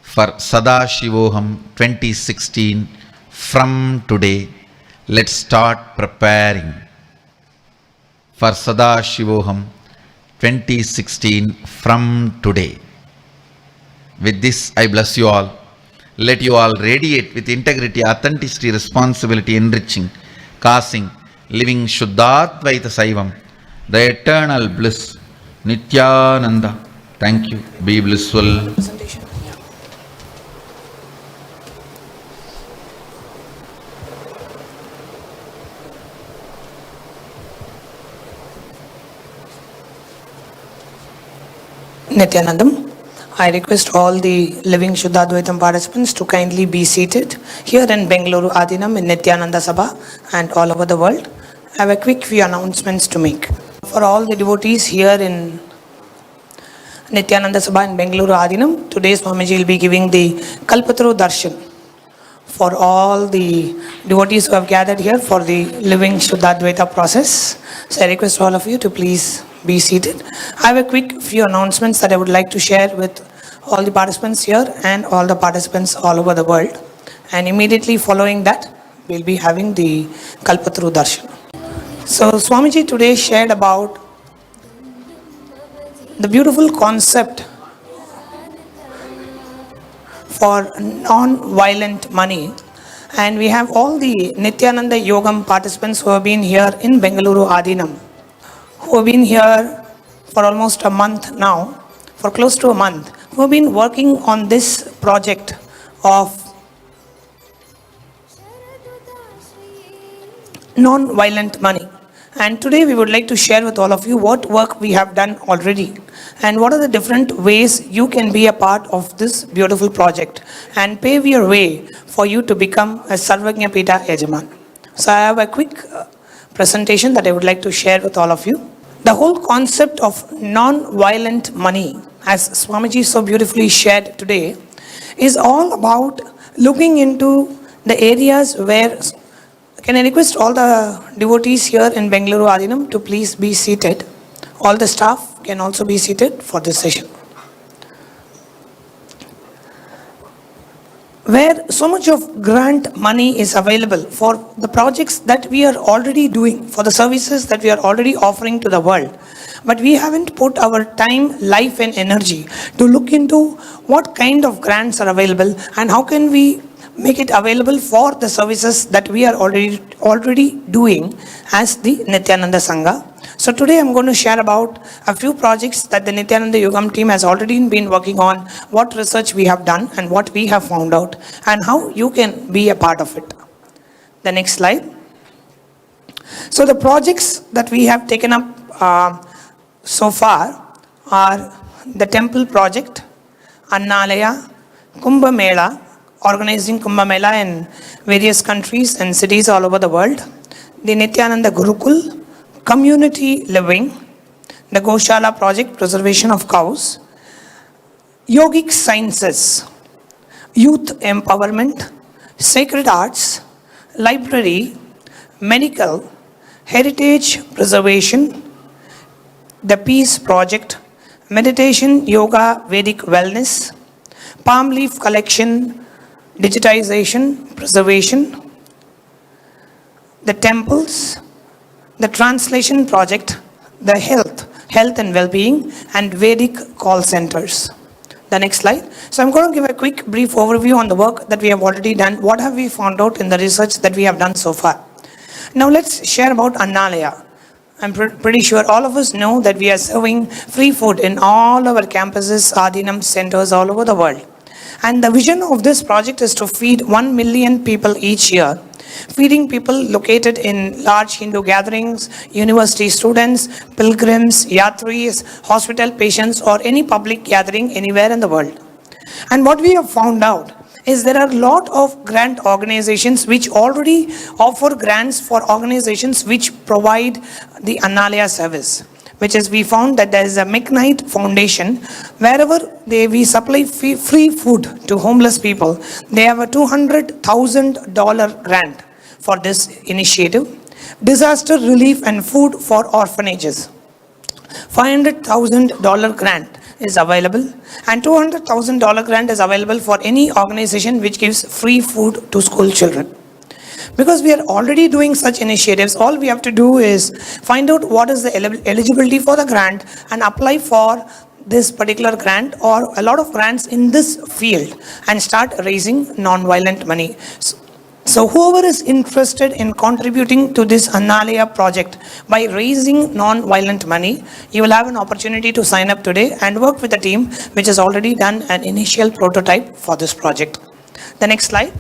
for Sadashivoham 2016 from today. Let's start preparing for Sadashivoham 2016 from today. With this, I bless you all. Let you all radiate with integrity, authenticity, responsibility, enriching, causing, living Shuddhadvaita Saivam, the eternal bliss, Nityananda. Thank you. Be blissful. Nityanandam. I request all the living Shuddhadvaitam participants to kindly be seated here in Bengaluru Adinam in Nityananda Sabha and all over the world. I have a quick few announcements to make. For all the devotees here in Nityananda Sabha in Bengaluru Adinam, today Swamiji will be giving the Kalpataru Darshan for all the devotees who have gathered here for the living Shuddhadvaita process. So I request all of you to please be seated. I have a quick few announcements that I would like to share with all the participants here and all the participants all over the world. And immediately following that, we'll be having the Kalpataru Darshan. So Swamiji today shared about the beautiful concept for non-violent money. And we have all the Nityananda Yogam participants who have been here in Bengaluru Adinam, who have been here for almost a month now, for close to a month, who have been working on this project of non-violent money. And today we would like to share with all of you what work we have done already and what are the different ways you can be a part of this beautiful project and pave your way for you to become a Sarvagnya Pita Yajaman. So I have a quick presentation that I would like to share with all of you. The whole concept of non-violent money, as Swamiji so beautifully shared today, is all about looking into the areas where, can I request all the devotees here in Bengaluru Adinam to please be seated. All the staff can also be seated for this session. Where so much of grant money is available for the projects that we are already doing, for the services that we are already offering to the world. But we haven't put our time, life and energy to look into what kind of grants are available and how can we make it available for the services that we are already doing as the Nityananda Sangha. So today I'm going to share about a few projects that the Nityananda Yogam team has already been working on, what research we have done and what we have found out and how you can be a part of it. The next slide. So the projects that we have taken up so far are the temple project, Annalaya, Kumbh Mela, organizing Kumbh Mela in various countries and cities all over the world, the Nityananda Gurukul, community living, the Goshala project, preservation of cows, yogic sciences, youth empowerment, sacred arts, library, medical, heritage preservation, the peace project, meditation, yoga, Vedic wellness, palm leaf collection, digitization, preservation, the temples, the translation project, the health and well-being, and Vedic call centers. The next slide. So I'm going to give a quick brief overview on the work that we have already done. What have we found out in the research that we have done so far? Now let's share about Annalaya. I'm pretty sure all of us know that we are serving free food in all our campuses, Adinam centers all over the world. And the vision of this project is to feed 1 million people each year, feeding people located in large Hindu gatherings, university students, pilgrims, yatris, hospital patients, or any public gathering anywhere in the world. And what we have found out is there are a lot of grant organizations which already offer grants for organizations which provide the Annalaya service. Which is, we found that there is a McKnight Foundation, wherever we supply free food to homeless people. They have a $200,000 grant for this initiative. Disaster relief and food for orphanages. $500,000 grant is available, and $200,000 grant is available for any organization which gives free food to school children. Because we are already doing such initiatives, all we have to do is find out what is the eligibility for the grant and apply for this particular grant or a lot of grants in this field and start raising non-violent money. So whoever is interested in contributing to this Annalaya project by raising non-violent money, you will have an opportunity to sign up today and work with the team which has already done an initial prototype for this project. The next slide.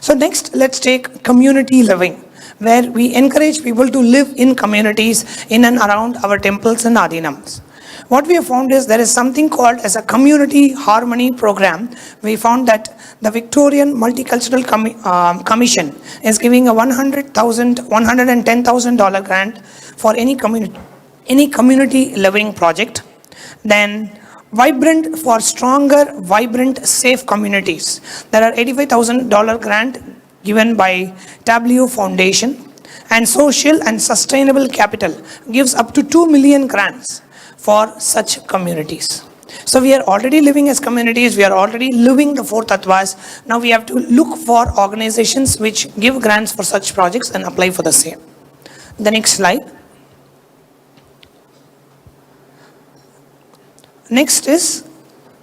So next, let's take community living, where we encourage people to live in communities in and around our temples and adinams. What we have found is there is something called as a community harmony program. We found that the Victorian Multicultural Commission is giving a $110,000 grant for any community living project. Then Vibrant for Stronger, Vibrant, Safe Communities. There are $85,000 grant given by W Foundation, and Social and Sustainable Capital gives up to 2 million grants for such communities. So we are already living as communities, we are already living the four tattvas. Now we have to look for organizations which give grants for such projects and apply for the same. The next slide. Next is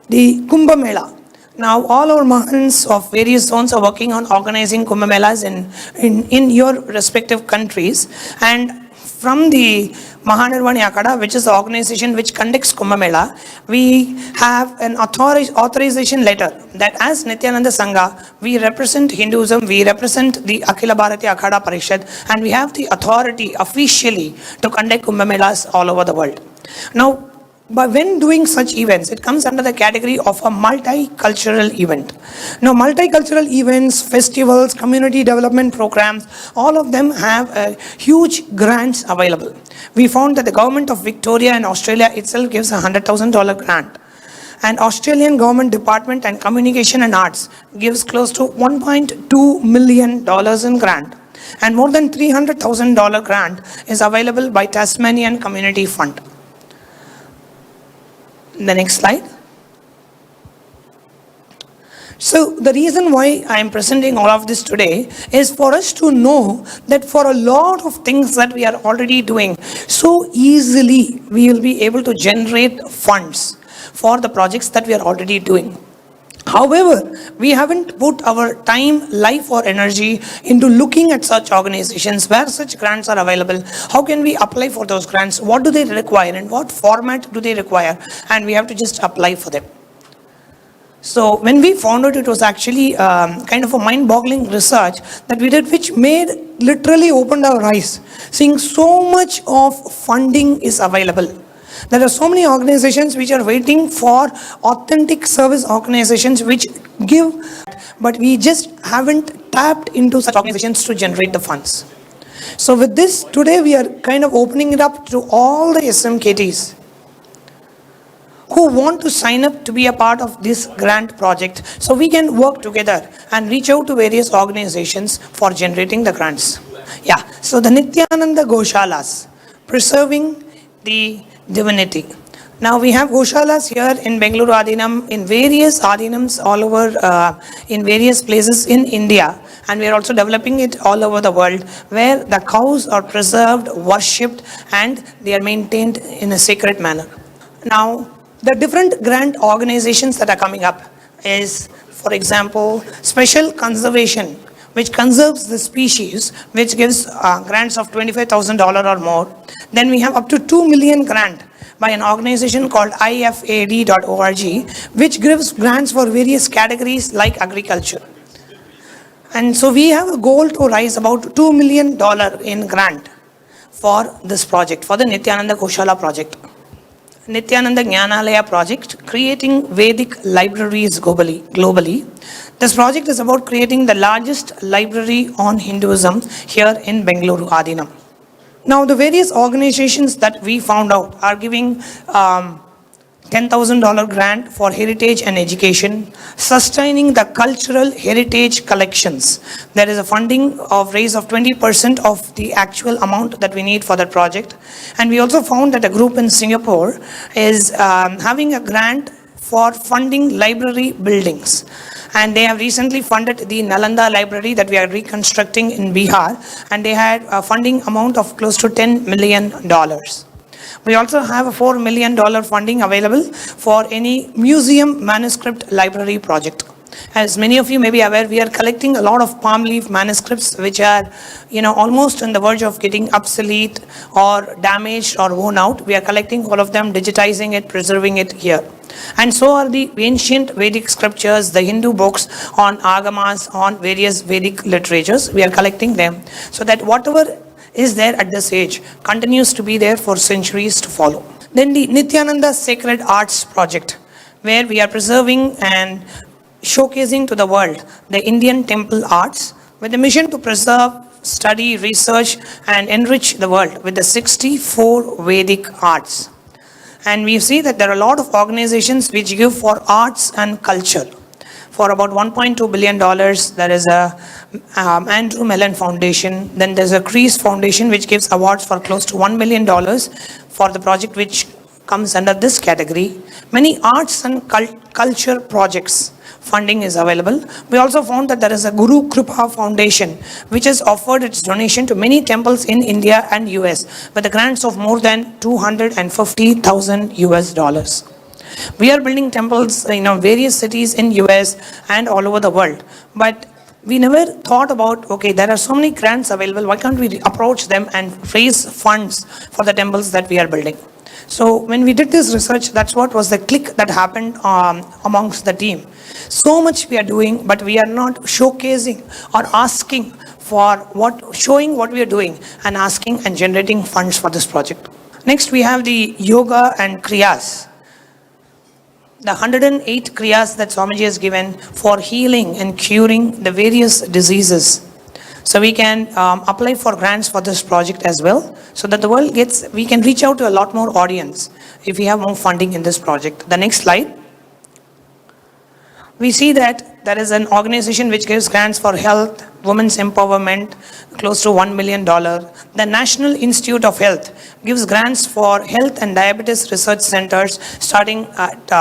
the Kumbh Mela. Now all our Mahans of various zones are working on organizing Kumbh Melas in your respective countries. And from the Mahanirvani Akada, which is the organization which conducts Kumbh Mela, we have an authorization letter that as Nityananda Sangha, we represent Hinduism, we represent the Akhila Bharatiya Akhada Parishad, and we have the authority officially to conduct Kumbh Melas all over the world. Now, but when doing such events, it comes under the category of a multicultural event. Now, multicultural events, festivals, community development programs, all of them have huge grants available. We found that the government of Victoria and Australia itself gives a $100,000 grant. And Australian Government Department and Communication and Arts gives close to $1.2 million in grant. And more than $300,000 grant is available by Tasmanian Community Fund. The next slide. So the reason why I am presenting all of this today is for us to know that for a lot of things that we are already doing, so easily we will be able to generate funds for the projects that we are already doing. However, we haven't put our time, life or energy into looking at such organizations where such grants are available. How can we apply for those grants? What do they require? In what format do they require? And we have to just apply for them. So when we found out, it was actually kind of a mind-boggling research that we did, which literally opened our eyes, seeing so much of funding is available. There are so many organizations which are waiting for authentic service organizations which give, but we just haven't tapped into such organizations to generate the funds. So with this, today we are kind of opening it up to all the SMKTs who want to sign up to be a part of this grant project, so we can work together and reach out to various organizations for generating the grants. Yeah, so the Nityananda Goshalas, preserving the divinity. Now we have Goshalas here in Bengaluru Adinam, in various Adinams all over, in various places in India, and we are also developing it all over the world, where the cows are preserved, worshipped, and they are maintained in a sacred manner. Now, the different grant organizations that are coming up is, for example, Special Conservation, which conserves the species, which gives grants of $25,000 or more. Then we have up to 2 million grant by an organization called ifad.org, which gives grants for various categories like agriculture. And so we have a goal to raise about $2 million in grant for this project, for the Nityananda Goshala project. Nityananda Jnanalaya project, creating Vedic libraries globally. This project is about creating the largest library on Hinduism here in Bengaluru Adinam. Now, the various organizations that we found out are giving $10,000 grant for heritage and education, sustaining the cultural heritage collections. There is a funding of raise of 20% of the actual amount that we need for that project. And we also found that a group in Singapore is having a grant for funding library buildings. And they have recently funded the Nalanda library that we are reconstructing in Bihar, and they had a funding amount of close to $10 million. We also have a $4 million funding available for any museum manuscript library project. As many of you may be aware, we are collecting a lot of palm leaf manuscripts which are, almost on the verge of getting obsolete or damaged or worn out. We are collecting all of them, digitizing it, preserving it here. And so are the ancient Vedic scriptures, the Hindu books on agamas, on various Vedic literatures. We are collecting them so that whatever is there at this age continues to be there for centuries to follow. Then the Nityananda Sacred Arts Project, where we are preserving and showcasing to the world the Indian temple arts with a mission to preserve, study, research, and enrich the world with the 64 Vedic arts. And we see that there are a lot of organizations which give for arts and culture. For about $1.2 billion, there is a Andrew Mellon Foundation. Then there's a Crease Foundation which gives awards for close to $1 million for the project which comes under this category. Many arts and culture projects funding is available. We also found that there is a Guru Kripa Foundation which has offered its donation to many temples in India and US with the grants of more than $250,000. We are building temples in various cities in US and all over the world. But we never thought about, okay, there are so many grants available, why can't we approach them and raise funds for the temples that we are building? So when we did this research, that's what was the click that happened amongst the team. So much we are doing, but we are not showcasing or asking for showing what we are doing and asking and generating funds for this project. Next, we have the yoga and kriyas. The 108 kriyas that Swamiji has given for healing and curing the various diseases. So we can apply for grants for this project as well, so that we can reach out to a lot more audience if we have more funding in this project. The next slide. We see that there is an organization which gives grants for health, women's empowerment, close to $1 million. The National Institute of Health gives grants for health and diabetes research centers starting at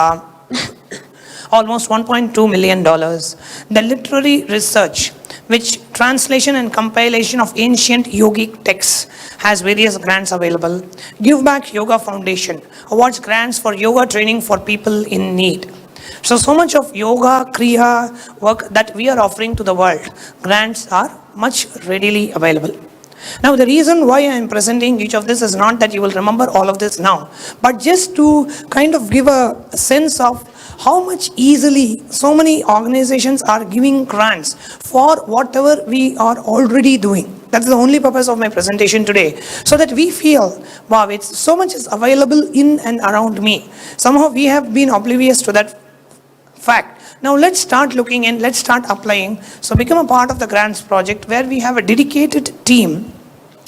almost $1.2 million. The literary research, which translation and compilation of ancient yogic texts, has various grants available. Give Back Yoga Foundation awards grants for yoga training for people in need. So much of yoga, kriya work that we are offering to the world, grants are much readily available. Now, the reason why I am presenting each of this is not that you will remember all of this now, but just to kind of give a sense of how much easily so many organizations are giving grants for whatever we are already doing. That's the only purpose of my presentation today, so that we feel, wow, it's so much is available in and around me. Somehow we have been oblivious to that fact. Now let's start looking in, let's start applying. So become a part of the grants project, where we have a dedicated team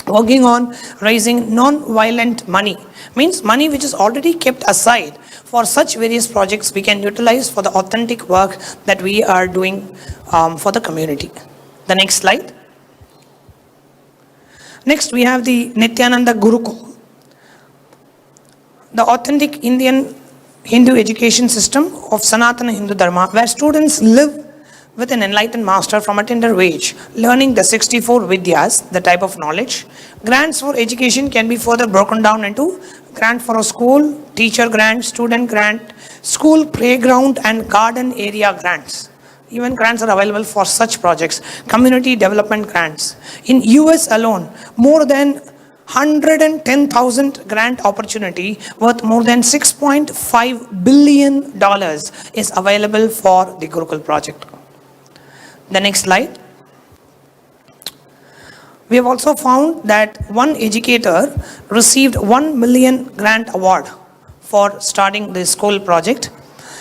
working on raising non-violent money. Means money which is already kept aside for such various projects we can utilize for the authentic work that we are doing for the community. The next slide. Next, we have the Nityananda Gurukul, the authentic Indian Hindu education system of Sanatana Hindu Dharma, where students live with an enlightened master from a tender age, learning the 64 Vidyas, the type of knowledge. Grants for education can be further broken down into grant for a school, teacher grant, student grant, school playground and garden area grants. Even grants are available for such projects. Community development grants. In US alone, more than 110,000 grant opportunity worth more than $6.5 billion is available for the Gurukul project. The next slide. We have also found that one educator received $1 million grant award for starting the school project.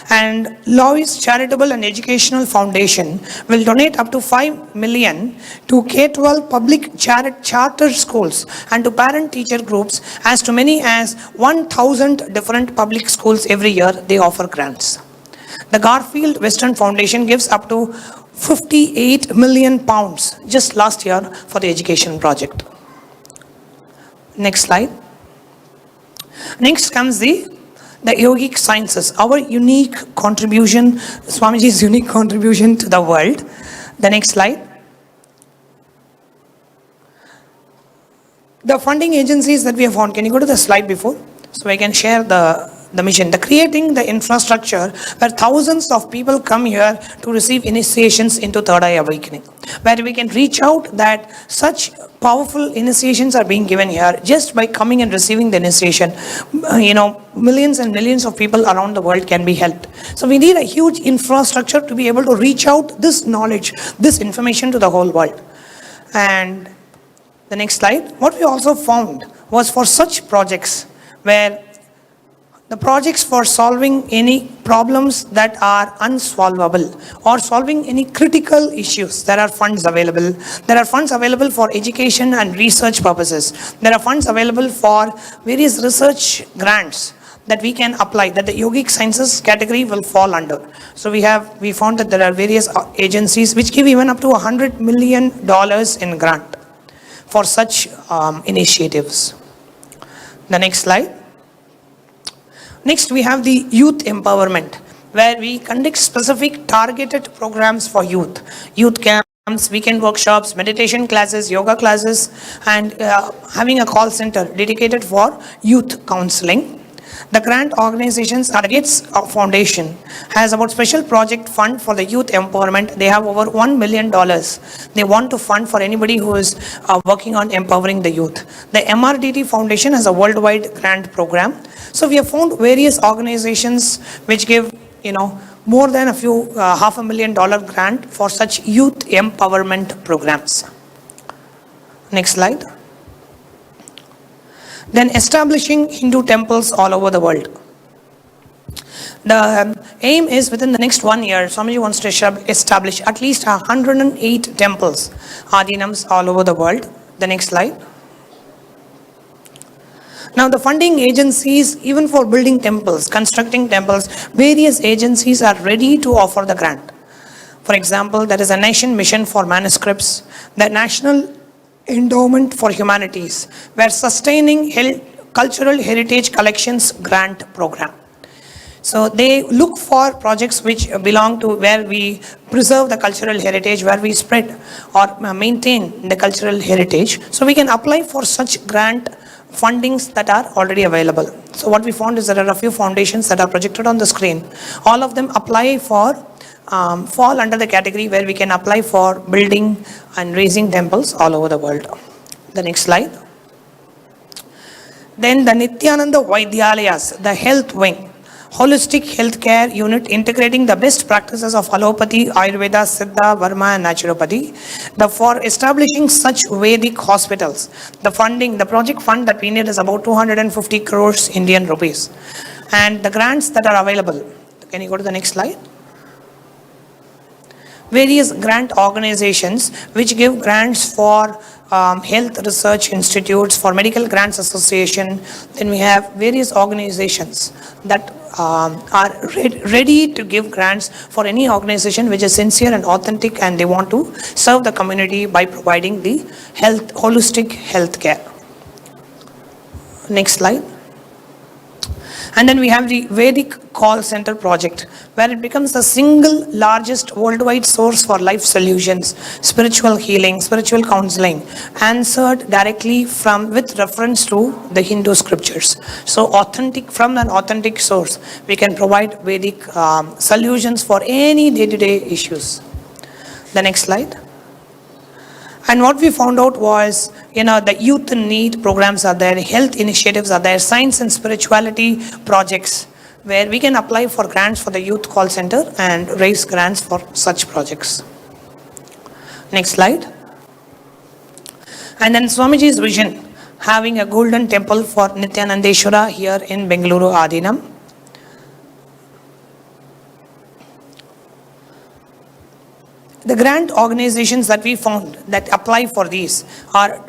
And Lois Charitable and Educational Foundation will donate up to 5 million to K-12 public charter schools and to parent-teacher groups, as to many as 1,000 different public schools every year they offer grants. The Garfield Western Foundation gives up to 58 million pounds just last year for the education project. Next slide. Next comes the yogic sciences, our unique contribution, Swamiji's unique contribution to the world. The next slide. The funding agencies that we have found, can you go to the slide before? So I can share the mission. The creating the infrastructure where thousands of people come here to receive initiations into Third Eye Awakening, where we can reach out that such powerful initiations are being given here just by coming and receiving the initiation. Millions and millions of people around the world can be helped. So we need a huge infrastructure to be able to reach out this knowledge, this information to the whole world. And the next slide. What we also found was for such projects where the projects for solving any problems that are unsolvable or solving any critical issues, there are funds available. There are funds available for education and research purposes. There are funds available for various research grants that we can apply, that the yogic sciences category will fall under. So we found that there are various agencies which give even up to $100 million in grant for such initiatives. The next slide. Next, we have the youth empowerment, where we conduct specific targeted programs for youth. Youth camps, weekend workshops, meditation classes, yoga classes, and having a call center dedicated for youth counseling. The grant organizations, the Gates Foundation has about special project fund for the youth empowerment. They have over $1 million. They want to fund for anybody who is working on empowering the youth. The MRDT Foundation has a worldwide grant program. So we have found various organizations which give, more than $500,000 grant for such youth empowerment programs. Next slide. Then establishing Hindu temples all over the world. The aim is within the next 1 year, Swamiji wants to establish at least 108 temples, Adinams all over the world. The next slide. Now the funding agencies, even for building temples, constructing temples, various agencies are ready to offer the grant. For example, there is a Nation Mission for Manuscripts, the National Endowment for Humanities, where sustaining cultural heritage collections grant program. So they look for projects which belong to where we preserve the cultural heritage, where we spread or maintain the cultural heritage. So we can apply for such grant fundings that are already available. So what we found is there are a few foundations that are projected on the screen. All of them apply for fall under the category where we can apply for building and raising temples all over the world. The next slide. Then the Nityananda Vaidyalayas, the health wing, holistic healthcare unit integrating the best practices of allopathy, Ayurveda, Siddha, Varma and naturopathy. For establishing such Vedic hospitals, the project fund that we need is about 250 crores Indian rupees. And the grants that are available, can you go to the next slide? Various grant organizations which give grants for health research institutes, for medical grants association. Then we have various organizations that are ready to give grants for any organization which is sincere and authentic and they want to serve the community by providing the holistic health care. Next slide. And then we have the Vedic Call Center project, where it becomes the single largest worldwide source for life solutions, spiritual healing, spiritual counseling, answered directly with reference to the Hindu scriptures. So from an authentic source, we can provide Vedic solutions for any day-to-day issues. The next slide. And what we found out was, the youth in need programs are there, health initiatives are there, science and spirituality projects, where we can apply for grants for the youth call center and raise grants for such projects. Next slide. And then Swamiji's vision, having a golden temple for Nityanandeshwara here in Bengaluru Adinam. The grant organizations that we found that apply for these are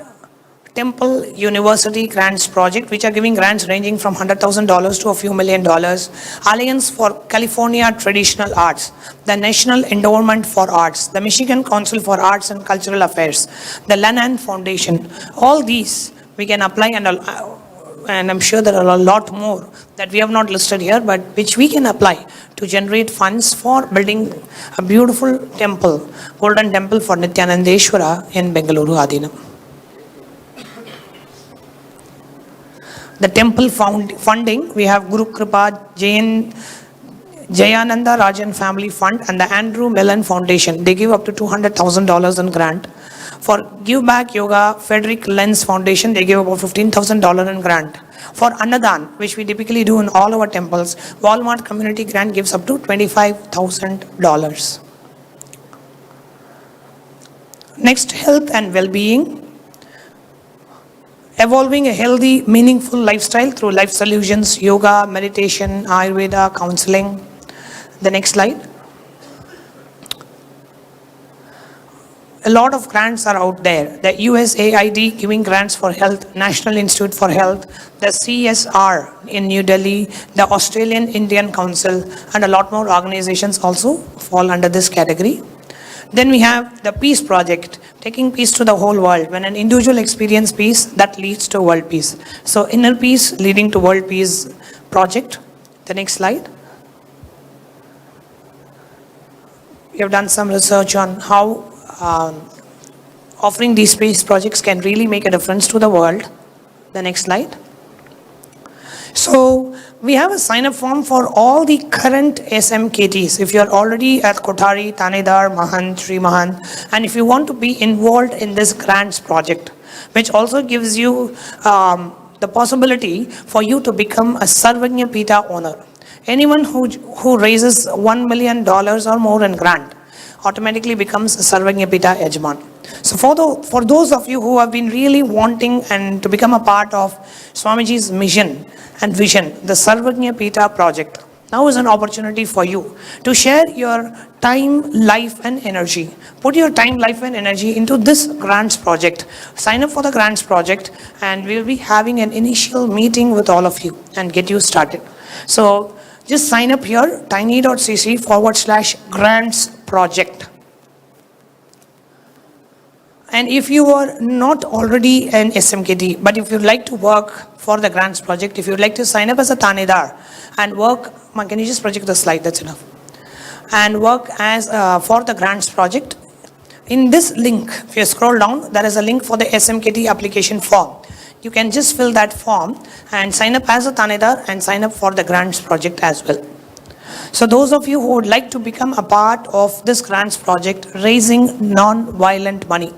Temple University Grants Project, which are giving grants ranging from $100,000 to a few $1,000,000. Alliance for California Traditional Arts, the National Endowment for Arts, the Michigan Council for Arts and Cultural Affairs, the Lannan Foundation. All these we can apply, and I'm sure there are a lot more that we have not listed here, but which we can apply to generate funds for building a beautiful temple, golden temple for Nityanandeshwara in Bengaluru Adinam. The temple funding, we have Guru Kripa, Jayananda Rajan Family Fund and the Andrew Mellon Foundation. They give up to $200,000 in grant. For Give Back Yoga, Frederick Lenz Foundation, they give about $15,000 in grant. For Annadan, which we typically do in all our temples, Walmart Community Grant gives up to $25,000. Next, health and well-being. Evolving a healthy, meaningful lifestyle through life solutions, yoga, meditation, Ayurveda, counseling. The next slide. A lot of grants are out there. The USAID giving grants for health, National Institute for Health, the CSR in New Delhi, the Australian Indian Council, and a lot more organizations also fall under this category. Then we have the Peace Project, taking peace to the whole world. When an individual experiences peace, that leads to world peace. So inner peace leading to world peace project. The next slide. We have done some research on how offering these peace projects can really make a difference to the world. The next slide. So we have a sign-up form for all the current SMKTs. If you're already at Kotari, Tanedar, Mahant, Sri Mahant, and if you want to be involved in this grants project, which also gives you the possibility for you to become a Sarvagnya Pita owner. Anyone who raises $1 million or more in grant automatically becomes a Sarvagnya Pita Yajman. So for those of you who have been really wanting and to become a part of Swamiji's mission and vision, the Sarvagnya Pita project, now is an opportunity for you to share your time, life and energy. Put your time, life and energy into this grants project. Sign up for the grants project and we'll be having an initial meeting with all of you and get you started. So just sign up here, tiny.cc/grants project. And if you are not already an SMKT, but if you'd like to work for the grants project, if you'd like to sign up as a Tanedar and work, can you just project the slide, that's enough. And work as for the grants project, in this link, if you scroll down, there is a link for the SMKT application form. You can just fill that form and sign up as a Tanedar and sign up for the grants project as well. So those of you who would like to become a part of this grants project, raising non-violent money,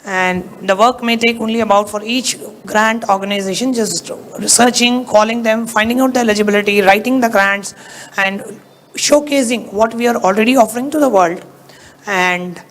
and the work may take only about, for each grant organization, just researching, calling them, finding out the eligibility, writing the grants and showcasing what we are already offering to the world and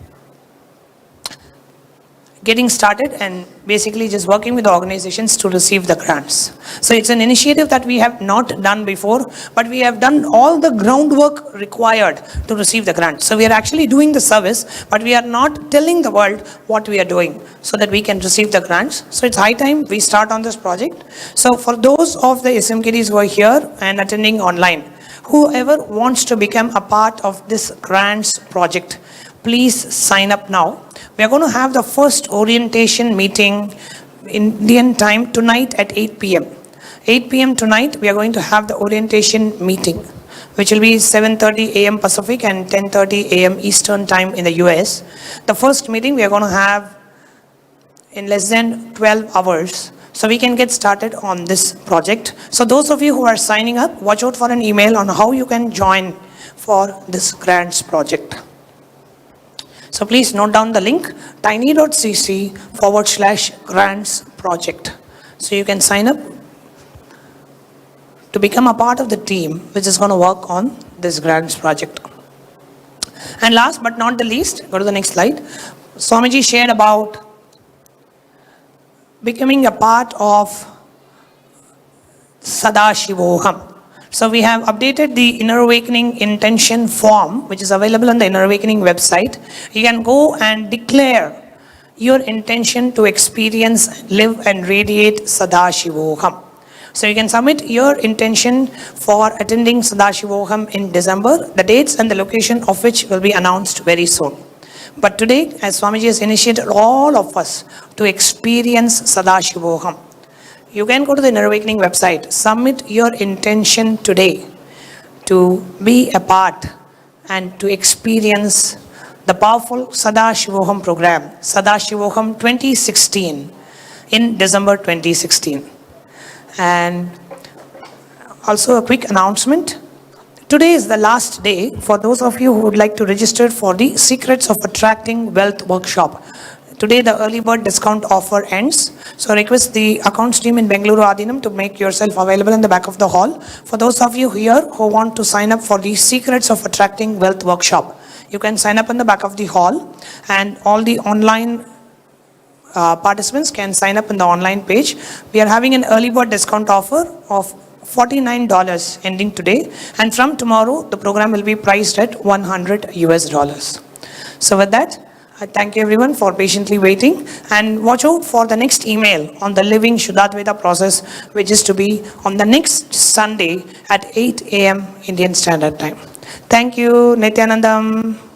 getting started and basically just working with the organizations to receive the grants. So it's an initiative that we have not done before, but we have done all the groundwork required to receive the grant. So we are actually doing the service, but we are not telling the world what we are doing so that we can receive the grants. So it's high time we start on this project. So for those of the SMKTs who are here and attending online, whoever wants to become a part of this grants project, please sign up now. We are going to have the first orientation meeting in Indian time tonight at 8 p.m. 8 p.m. tonight, we are going to have the orientation meeting, which will be 7:30 a.m. Pacific and 10:30 a.m. Eastern time in the US. The first meeting we are going to have in less than 12 hours. So we can get started on this project. So those of you who are signing up, watch out for an email on how you can join for this grants project. So please note down the link, tiny.cc/grants project. So you can sign up to become a part of the team which is going to work on this grants project. And last but not the least, go to the next slide. Swamiji shared about becoming a part of Sadashivoham. So we have updated the Inner Awakening intention form, which is available on the Inner Awakening website. You can go and declare your intention to experience, live and radiate Sadashivoham. So you can submit your intention for attending Sadashivoham in December, the dates and the location of which will be announced very soon. But today, as Swamiji has initiated all of us to experience Sadashivoham, you can go to the Inner Awakening website, submit your intention today to be a part and to experience the powerful Sadashivoham program, Sadashivoham 2016, in December 2016. And also a quick announcement. Today is the last day for those of you who would like to register for the Secrets of Attracting Wealth workshop. Today the early bird discount offer ends. So request the accounts team in Bengaluru Adinam to make yourself available in the back of the hall. For those of you here who want to sign up for the Secrets of Attracting Wealth workshop, you can sign up in the back of the hall, and all the online participants can sign up in the online page. We are having an early bird discount offer of $49 ending today, and from tomorrow the program will be priced at $100 US. So with that, I thank you everyone for patiently waiting, and watch out for the next email on the Living Shuddhadvaita process, which is to be on the next Sunday at 8 a.m. Indian Standard Time. Thank you, Nityanandam.